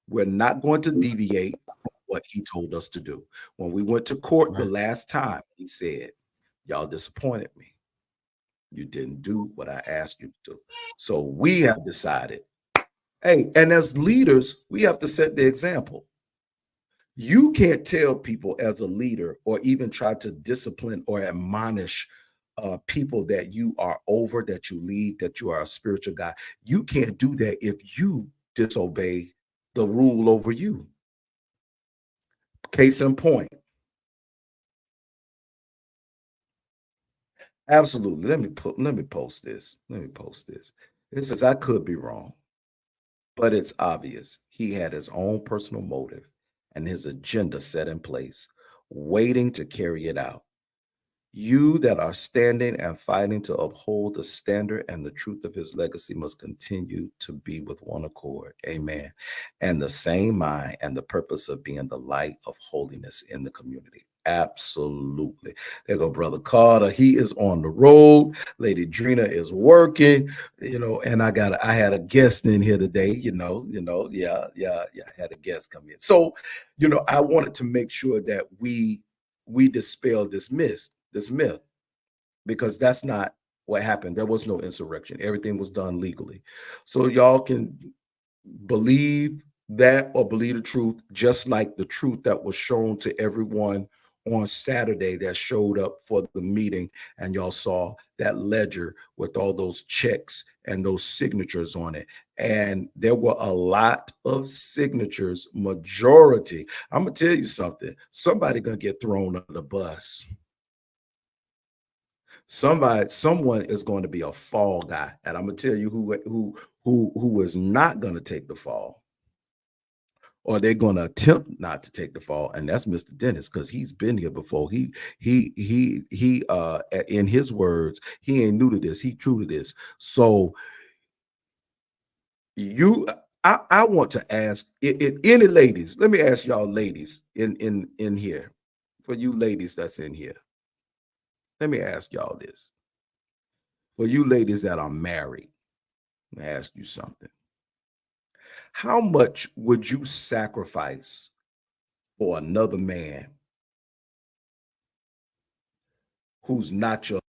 B: We're not going to deviate from what he told us to do. When we went to court the
C: Right.
B: last time, he said, "Y'all disappointed me. You didn't do what I asked you to do." So we have decided, hey, and as leaders, we have to set the example. You can't tell people as a leader or even try to discipline or admonish people that you are over, that you lead, that you are a spiritual guy. You can't do that if you disobey the rule over you. Case in point. Absolutely. Let me post this. Let me post this. It says, "I could be wrong, but it's obvious he had his own personal motive and his agenda set in place, waiting to carry it out. You that are standing and fighting to uphold the standard and the truth of his legacy must continue to be with one accord. Amen. And the same mind and the purpose of being the light of holiness in the community." Absolutely. There go Brother Carter. He is on the road. Lady Drina is working, and I had a guest in here today, yeah, I had a guest come in. So, I wanted to make sure that we dispel this myth, because that's not what happened. There was no insurrection. Everything was done legally. So y'all can believe that or believe the truth, just like the truth that was shown to everyone on Saturday that showed up for the meeting, and y'all saw that ledger with all those checks and those signatures on it. And there were a lot of signatures, majority. I'm gonna tell you something. Somebody gonna get thrown under the bus. Someone is going to be a fall guy, and I'm gonna tell you who is not going to take the fall, or they're going to attempt not to take the fall, and that's Mr. Dennis, because he's been here before. In his words, he ain't new to this. He true to this. So you, I want to ask any ladies. Let me ask y'all, ladies in here, for you ladies that's in here. Let me ask y'all this. For you ladies that are married, let me ask you something. How much would you sacrifice for another man who's not your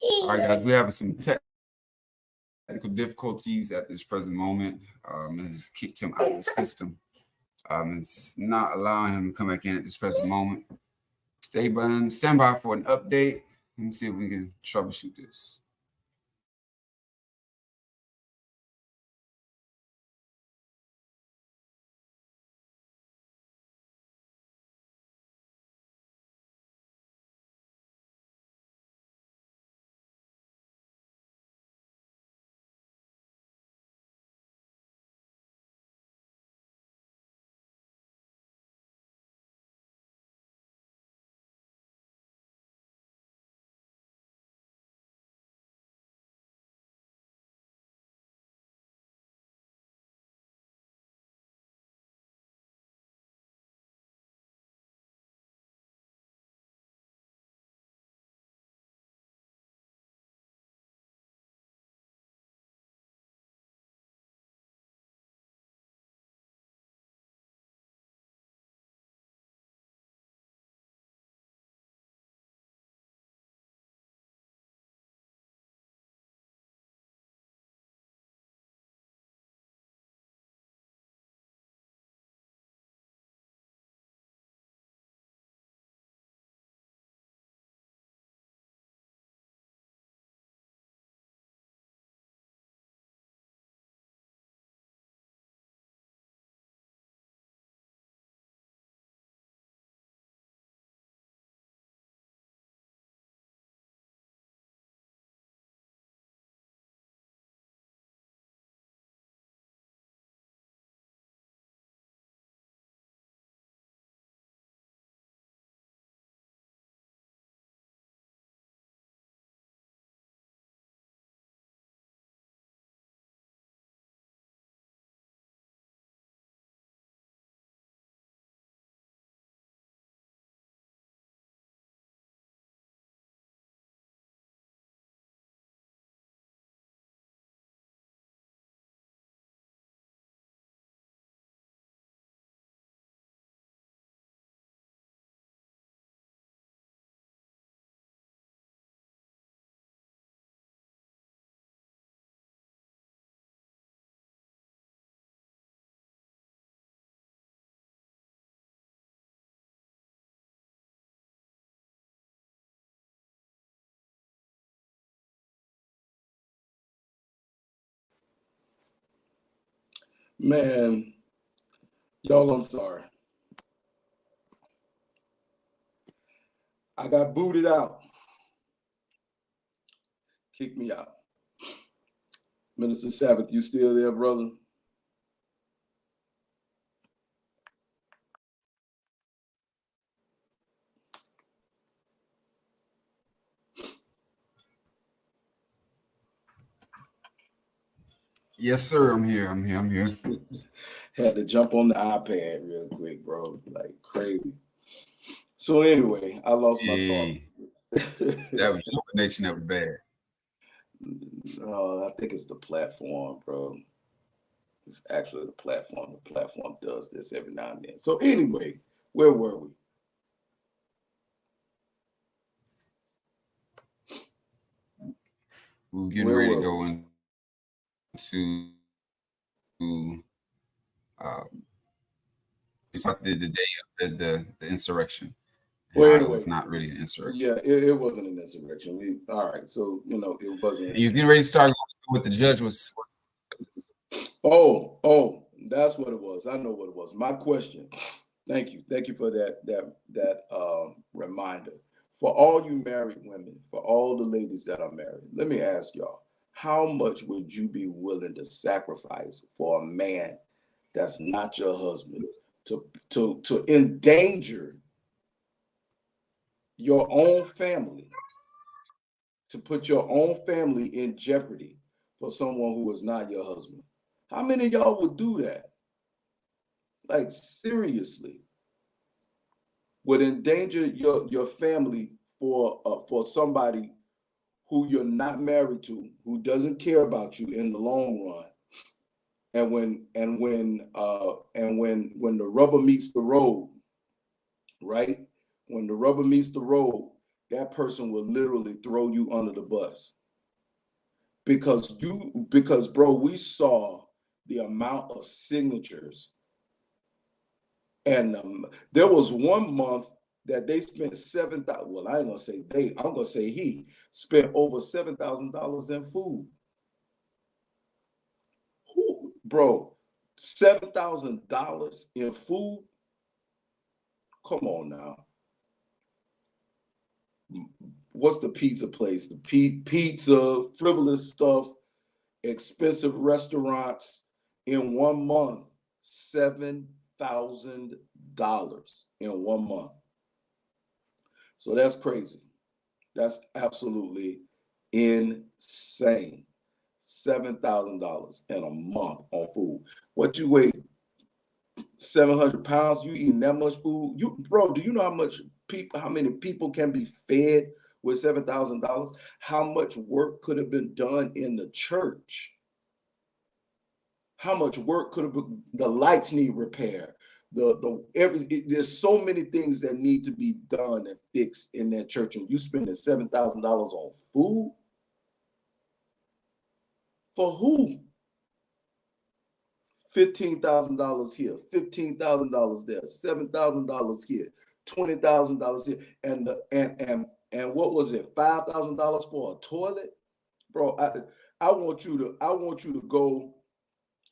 C: All right, guys, we have some technical difficulties at this present moment. It's kicked him out of the system. It's not allowing him to come back in at this present moment. Stand by for an update. Let me see if we can troubleshoot this.
B: Man, y'all, I'm sorry. I got booted out. Kicked me out. Minister Sabbath, you still there, brother?
C: Yes, sir. I'm here.
B: Had to jump on the iPad real quick, bro. Like crazy. So anyway, I lost my thought.
C: That was your connection that was bad.
B: I think it's the platform, bro. It's actually the platform. The platform does this every now and then. So anyway, where were we?
C: We're getting ready to go into it's not the day of the insurrection.
B: Well,
C: It
B: anyway,
C: was not really an insurrection.
B: Yeah, it wasn't an insurrection. All right, so it wasn't.
C: He was getting ready to start what the judge was.
B: Oh, that's what it was. I know what it was. My question. Thank you for that reminder. For all you married women, for all the ladies that are married, let me ask y'all: how much would you be willing to sacrifice for a man that's not your husband to endanger your own family, to put your own family in jeopardy for someone who is not your husband? How many of y'all would do that? Like seriously, would endanger your family for somebody who you're not married to, who doesn't care about you in the long run. And when the rubber meets the road, right? When the rubber meets the road, that person will literally throw you under the bus because bro, we saw the amount of signatures, and there was one month that they spent 7,000. Well, I ain't gonna say they. I'm gonna say he spent over $7,000 in food. Who, bro? $7,000 in food? Come on now. What's the pizza place? The pizza, frivolous stuff, expensive restaurants in 1 month. $7,000 in 1 month. So that's crazy. That's absolutely insane. $7,000 in a month on food. What you weigh? 700 pounds? You eating that much food? You, bro, do you know how many people can be fed with $7,000? How much work could have been done in the church? How much work could have been? The lights need repair. There's so many things that need to be done and fixed in that church, and you spending $7,000 on food? For who? $15,000 here, $15,000 there, $7,000 here, $20,000 here, and what was it? $5,000 for a toilet, bro. I want you to go.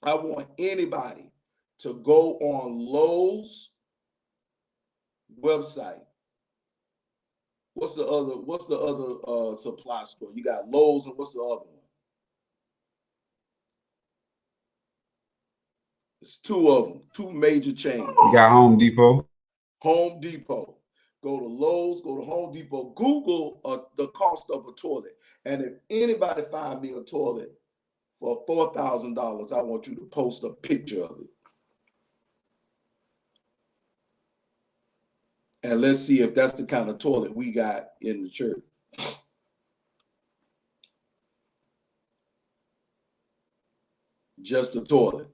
B: I want anybody to go on Lowe's website. What's the other supply store? You got Lowe's, and what's the other one? It's two of them, two major chains.
C: You got Home Depot.
B: Home Depot. Go to Lowe's, go to Home Depot, Google the cost of a toilet. And if anybody find me a toilet for $4,000, I want you to post a picture of it. And let's see if that's the kind of toilet we got in the church. Just a toilet.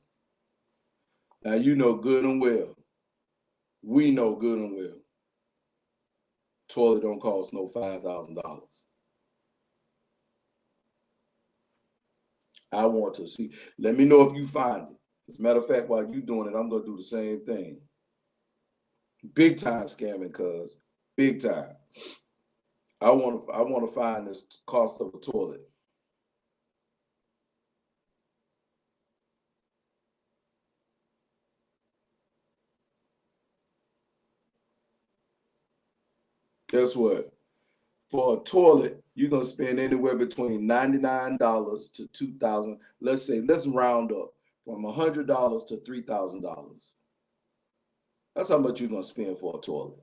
B: Now, you know good and well. We know good and well. Toilet don't cost no $5,000. I want to see. Let me know if you find it. As a matter of fact, while you're doing it, I'm going to do the same thing. Big time scamming, cuz. Big time. I want to find this cost of a toilet. Guess what? For a toilet, you're going to spend anywhere between $99 to $2,000. Let's round up from $100 to $3,000. That's how much you're going to spend for a toilet.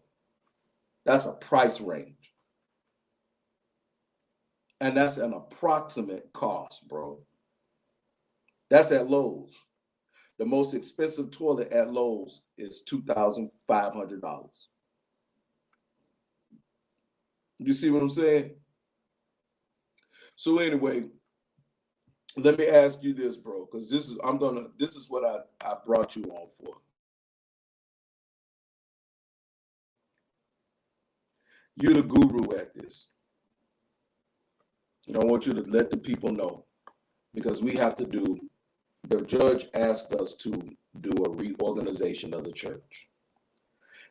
B: That's a price range. And that's an approximate cost, bro. That's at Lowe's. The most expensive toilet at Lowe's is $2,500. You see what I'm saying? So anyway, let me ask you this, bro, because this is what I brought you on for. You're the guru at this. And I want you to let the people know, because we have to do, the judge asked us to do a reorganization of the church.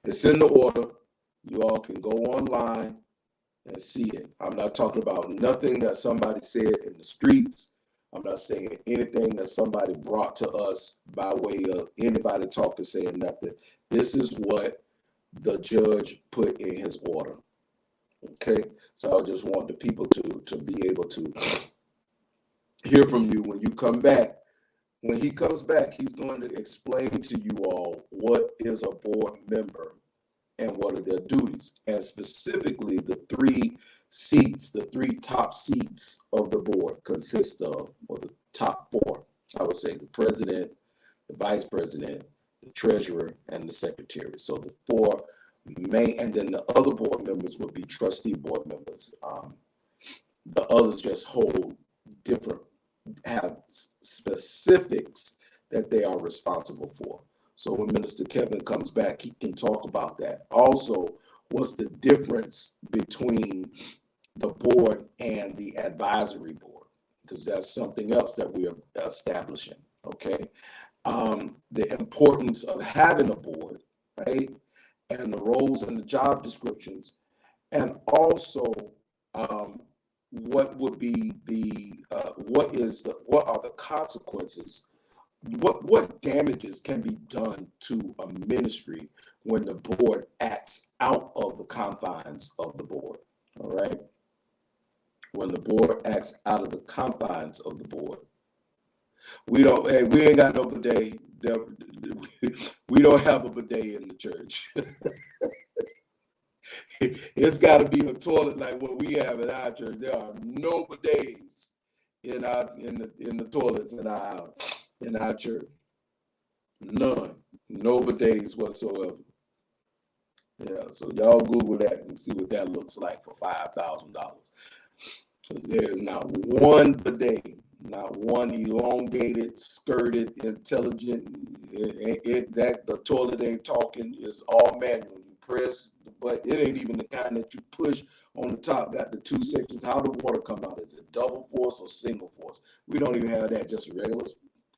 B: It's in the order. You all can go online and see it. I'm not talking about nothing that somebody said in the streets. I'm not saying anything that somebody brought to us by way of anybody talking, saying nothing. This is what the judge put in his order. Okay, so I just want the people to be able to hear from you when you come back. When he comes back, he's going to explain to you all what is a board member and what are their duties, and specifically the three top seats of the board consist of, or the top four, I would say, the president, the vice president, the treasurer, and the secretary. So the four main, and then the other board members would be trustee board members. The others just have specifics that they are responsible for. So when Minister Kevin comes back, he can talk about that. Also, what's the difference between the board and the advisory board, because that's something else that we are establishing, okay? The importance of having a board, right? And the roles and the job descriptions, and also what would be the what are the consequences, what damages can be done to a ministry when the board acts out of the confines of the board. All right, when the board acts out of the confines of the board, we ain't got no bidet. We don't have a bidet in the church. It's got to be a toilet like what we have in our church. There are no bidets in the toilets in our church. None. No bidets whatsoever. Yeah, so y'all Google that and see what that looks like for $5,000. So there's not one bidet, not one elongated, skirted, intelligent. The toilet ain't talking. It's all manual. You press the button. It ain't even the kind that you push on the top. Got the two sections. How the water come out? Is it double force or single force? We don't even have that. Just regular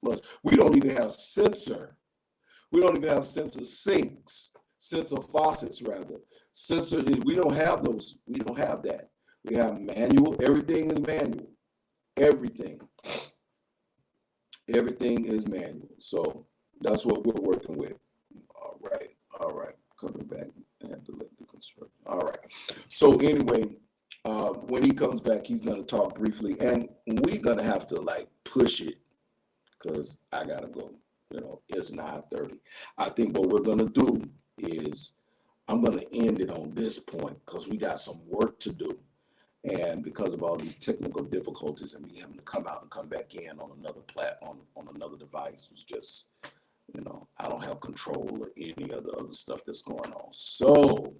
B: flush. We don't even have sensor. We don't even have sensor sinks. Sensor faucets, rather. Sensor. We don't have those. We don't have that. We have manual. Everything is manual. Everything is manual. So that's what we're working with. All right. Coming back and to let the construction. All right. So anyway, when he comes back, he's gonna talk briefly, and we're gonna have to like push it because I gotta go. You know, it's 9:30. I think what we're gonna do is I'm gonna end it on this point because we got some work to do. And because of all these technical difficulties and me having to come out and come back in on another platform, on another device, was just, I don't have control of any of the other stuff that's going on. So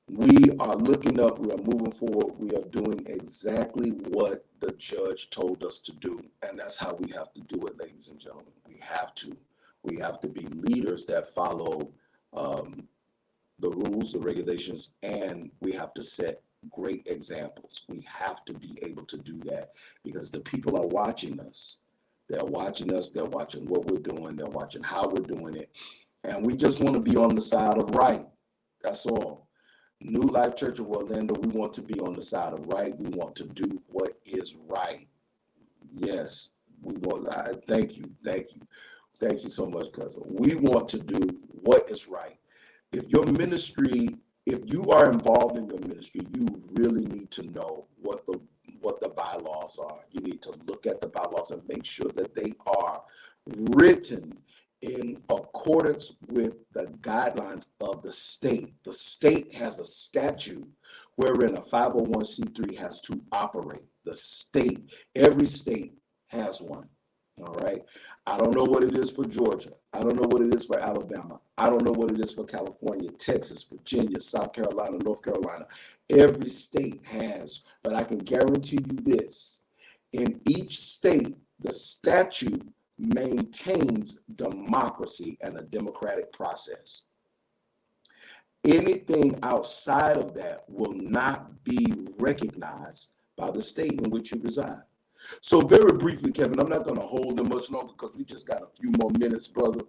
B: we are looking up, we are moving forward, we are doing exactly what the judge told us to do. And that's how we have to do it, ladies and gentlemen. We have to be leaders that follow the rules, the regulations, and we have to set great examples. We have to be able to do that because the people are watching us. They're watching us. They're watching what we're doing. They're watching how we're doing it. And we just want to be on the side of right. That's all. New Life Church of Orlando, we want to be on the side of right. We want to do what is right. Yes, we want. Thank you. Thank you so much, cousin. We want to do what is right. If you are involved in your ministry, you really need to know what the bylaws are. You need to look at the bylaws and make sure that they are written in accordance with the guidelines of the state. The state has a statute wherein a 501c3 has to operate. The state, every state has one. All right. I don't know what it is for Georgia. I don't know what it is for Alabama. I don't know what it is for California, Texas, Virginia, South Carolina, North Carolina. Every state has, but I can guarantee you this. In each state, the statute maintains democracy and a democratic process. Anything outside of that will not be recognized by the state in which you reside. So very briefly, Kevin, I'm not going to hold them much longer because we just got a few more minutes, brother.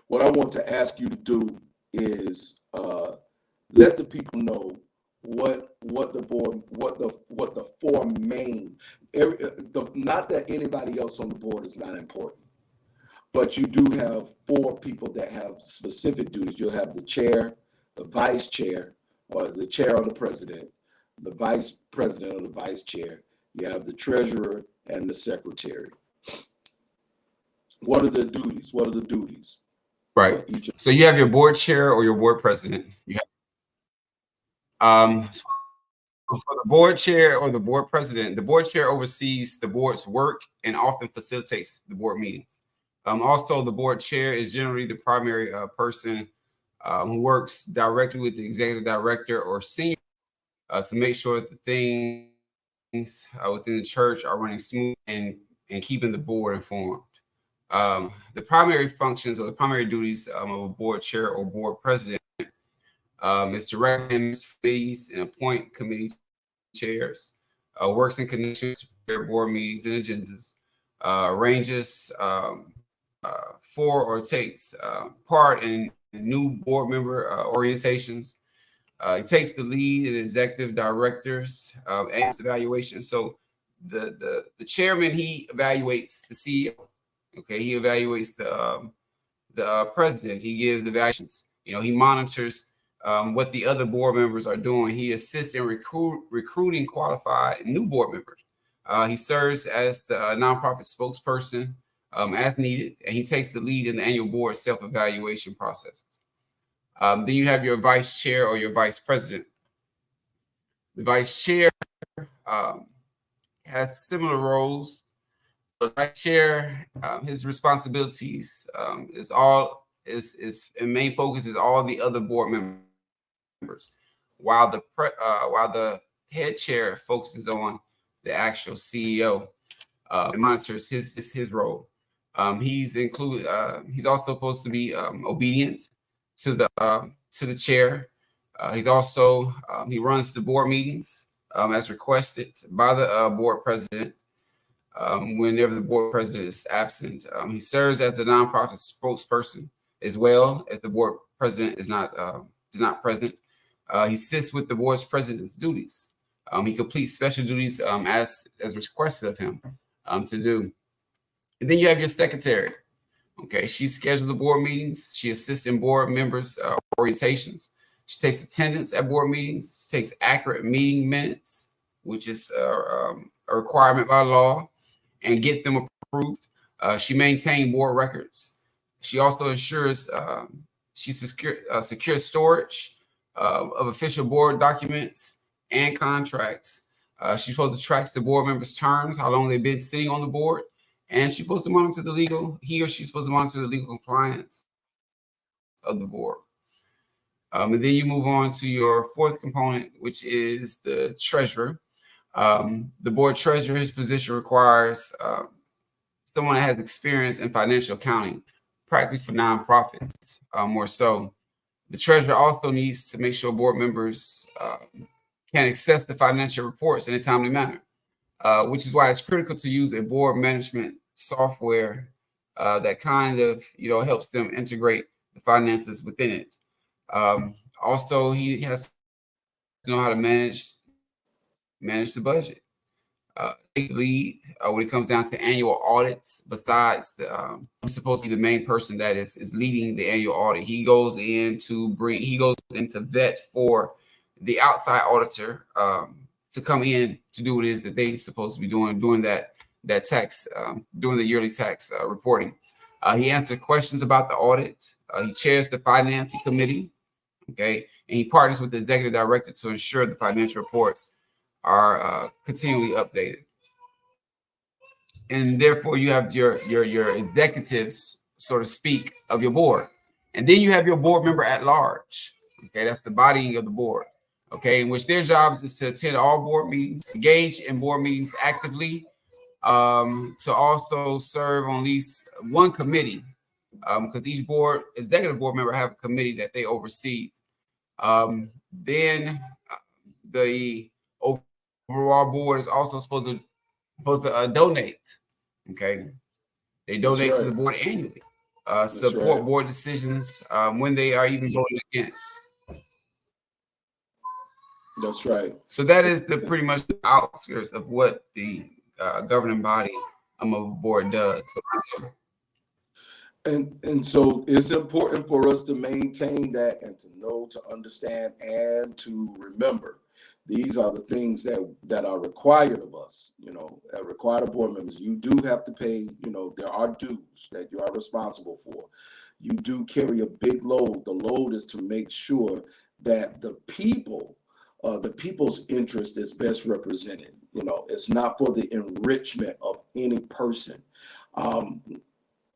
B: What I want to ask you to do is let the people know what the four main, not that anybody else on the board is not important, but you do have four people that have specific duties. You'll have the chair, the vice chair, or the chair or the president, the vice president or the vice chair. You have the treasurer and the secretary. What are the duties?
C: Right. So you have your board chair or your board president. You have, for the board chair or the board president, the board chair oversees the board's work and often facilitates the board meetings. Also, the board chair is generally the primary person who works directly with the executive director or senior to make sure that the things within the church are running smooth and keeping the board informed. The primary functions or the primary duties of a board chair or board president Is to recommend committees and appoint committee chairs, works in connection to prepare board meetings and agendas, arranges for or takes part in new board member orientations. He takes the lead in executive directors and evaluation. So the chairman, he evaluates the CEO. Okay, he evaluates the president. He gives evaluations. He monitors what the other board members are doing. He assists in recruiting qualified new board members. He serves as the nonprofit spokesperson as needed, and he takes the lead in the annual board self-evaluation processes. Then you have your vice chair or your vice president. The vice chair has similar roles. The vice chair, his responsibilities is main focus is all the other board members, while the head chair focuses on the actual CEO and monitors his role. He's also supposed to be obedient to the chair. He's also he runs the board meetings as requested by the board president. Whenever the board president is absent, he serves as the nonprofit spokesperson as well if the board president is not present. He sits with the board's president's duties. He completes special duties as requested of him to do. And then you have your secretary. Okay, she schedules the board meetings. She assists in board members' orientations. She takes attendance at board meetings. She takes accurate meeting minutes, which is a requirement by law, and get them approved. She maintains board records. She also ensures she secures storage of official board documents and contracts. She's supposed to track the board members' terms, how long they've been sitting on the board, and she's supposed to monitor she's supposed to monitor the legal compliance of the board. And then you move on to your fourth component, which is the treasurer. The board treasurer, his position requires someone that has experience in financial accounting, practically for nonprofits, more so. The treasurer also needs to make sure board members can access the financial reports in a timely manner, which is why it's critical to use a board management software that kind of helps them integrate the finances within it. Also, he has to know how to manage the budget. Take the lead when it comes down to annual audits. Besides, he's supposed to be the main person that is leading the annual audit. He goes into vet for the outside auditor to come in to do what it is that they're supposed to be doing that tax, doing the yearly tax reporting. He answers questions about the audit. He chairs the finance committee. Okay, and he partners with the executive director to ensure the financial reports are continually updated. And therefore, you have your executives, so to speak, of your board, and then you have your board member at large. Okay, that's the body of the board. Okay, in which their jobs is to attend all board meetings, engage in board meetings actively, to also serve on at least one committee, because each executive board member have a committee that they oversee. Then the overall board is also supposed to donate. Okay, they donate to the board annually, support board decisions when they are even voted against.
B: That's right.
C: So that is pretty much the outskirts of what the governing body of a board does.
D: And so it's important for us to maintain that and to know, to understand, and to remember. These are the things that are required of us, required of board members. You do have to pay, there are dues that you are responsible for. You do carry a big load. The load is to make sure that the people's interest is best represented. It's not for the enrichment of any person.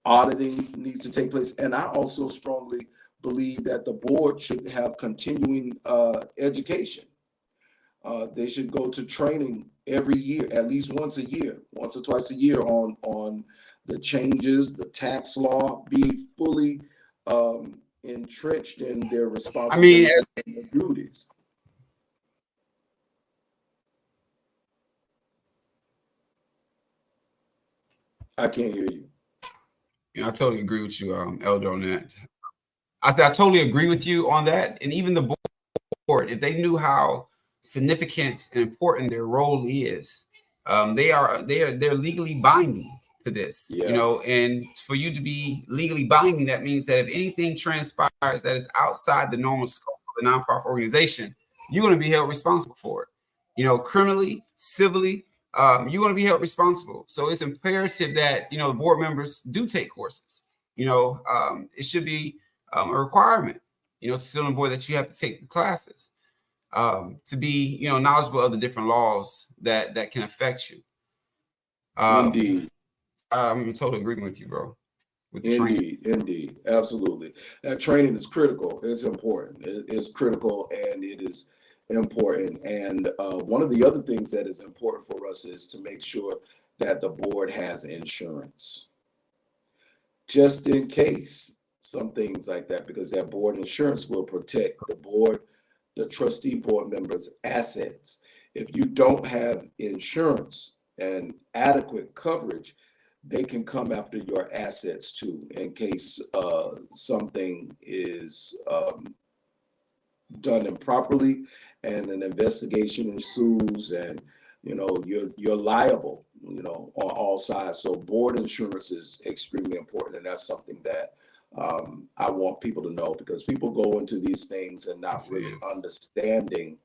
D: Auditing needs to take place. And I also strongly believe that the board should have continuing education. They should go to training every year, at least once or twice a year on the changes, the tax law, be fully entrenched in their
C: I mean,
D: responsibilities and their duties. I can't hear you.
C: I totally agree with you, Elder, on that. I said I totally agree with you on that. And even the board, if they knew how significant and important their role is, they're legally binding to this.
D: Yeah.
C: You know, and for you to be legally binding, that means that if anything transpires that is outside the normal scope of a nonprofit organization, you're going to be held responsible for it. You know, criminally, civilly, you're going to be held responsible. So it's imperative that, you know, the board members do take courses. You know, it should be a requirement, you know, to sit on the board, that you have to take the classes to be, you know, knowledgeable of the different laws that can affect you.
D: Indeed.
C: I'm totally agreeing with you, bro. With
D: Indeed, absolutely. That training is critical. It's important. It is critical, and it is important. And one of the other things that is important for us is to make sure that the board has insurance, just in case some things like that, because that board insurance will protect the board, the trustee board members' assets. If you don't have insurance and adequate coverage, they can come after your assets too, in case something is done improperly and an investigation ensues, and you know you're liable, you know, on all sides. So board insurance is extremely important, and that's something that I want people to know, because people go into these things and not really understanding.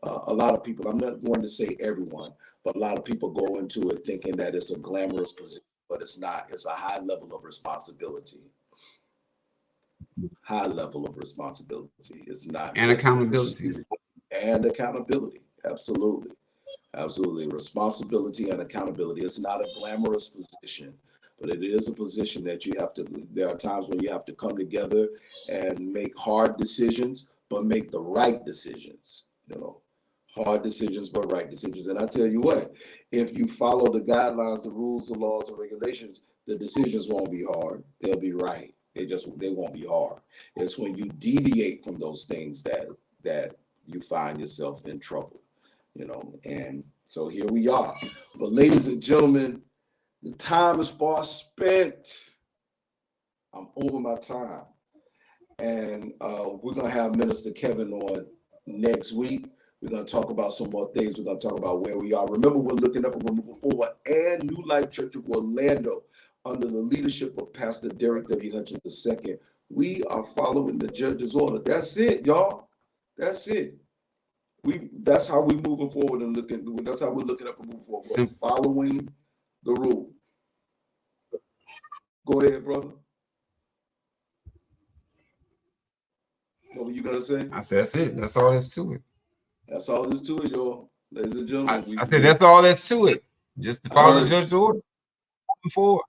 D: A lot of people, I'm not going to say everyone, but a lot of people go into it thinking that it's a glamorous position, but it's not. It's a high level of responsibility. High level of responsibility. It's not.
C: And accountability.
D: And accountability. Absolutely. Absolutely. Responsibility and accountability. It's not a glamorous position, but it is a position that you have to, there are times when you have to come together and make hard decisions, but make the right decisions, you know. Hard decisions, but right decisions. And I tell you what, if you follow the guidelines, the rules, the laws, and regulations, the decisions won't be hard. They'll be right. They won't be hard. It's when you deviate from those things that you find yourself in trouble, you know. And so here we are. But ladies and gentlemen, the time is far spent. I'm over my time. And we're going to have Minister Kevin on next week. We're going to talk about some more things. We're going to talk about where we are. Remember, we're looking up and we're moving forward. And New Life Church of Orlando, under the leadership of Pastor Derek W. Hutchins II, we are following the judge's order. That's it, y'all. That's it. That's how we're moving forward and looking. That's how we're looking up and moving forward. We're following the rule. Go ahead, brother. What were you gonna say?
C: I said that's it. That's all there's to it.
D: That's all there's to it, y'all. Ladies and gentlemen.
C: I said that's all there's to it. Just to follow the judge's order. Moving forward.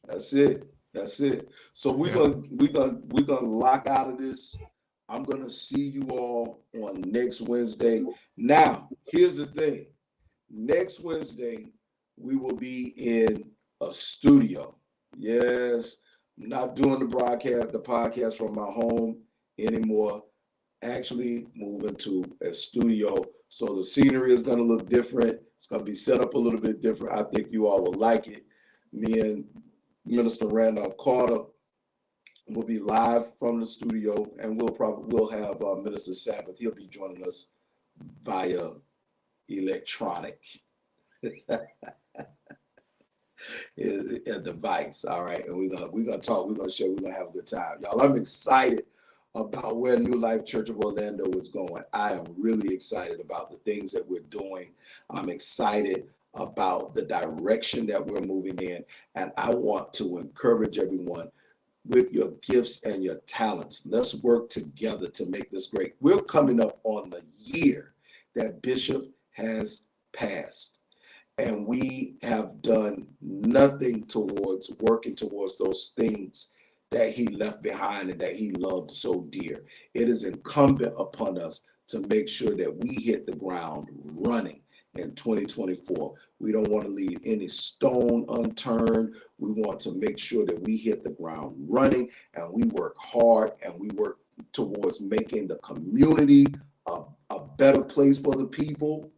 D: That's it. That's it. So we're gonna lock out of this. I'm gonna see you all on next Wednesday. Now, here's the thing. Next Wednesday, we will be in a studio. Yes, I'm not doing the podcast from my home anymore. Actually moving to a studio. So the scenery is gonna look different. It's gonna be set up a little bit different. I think you all will like it. Me and Minister Randolph Carter will be live from the studio, and we'll have Minister Sabbath. He'll be joining us via electronic a device. All right, and we're gonna talk. We're gonna share. We're gonna have a good time, y'all. I'm excited about where New Life Church of Orlando is going. I am really excited about the things that we're doing. I'm excited about the direction that we're moving in, and I want to encourage everyone with your gifts and your talents. Let's work together to make this great. We're coming up on the year that Bishop has passed, and we have done nothing towards working towards those things that he left behind and that he loved so dear. It is incumbent upon us to make sure that we hit the ground running in 2024. We don't want to leave any stone unturned. We want to make sure that we hit the ground running and we work hard and we work towards making the community a better place for the people,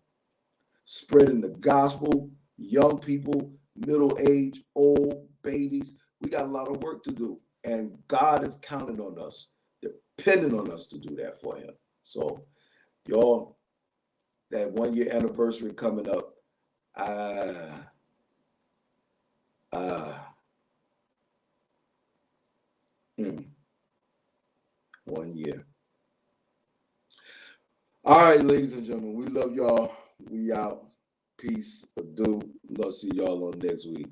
D: spreading the gospel, young people, middle age, old, babies. We got a lot of work to do. And God is counting on us, depending on us to do that for him. So, y'all, that 1 year anniversary coming up, 1 year. All right, ladies and gentlemen, we love y'all. We out. Peace. Adieu. Love to see y'all on next week.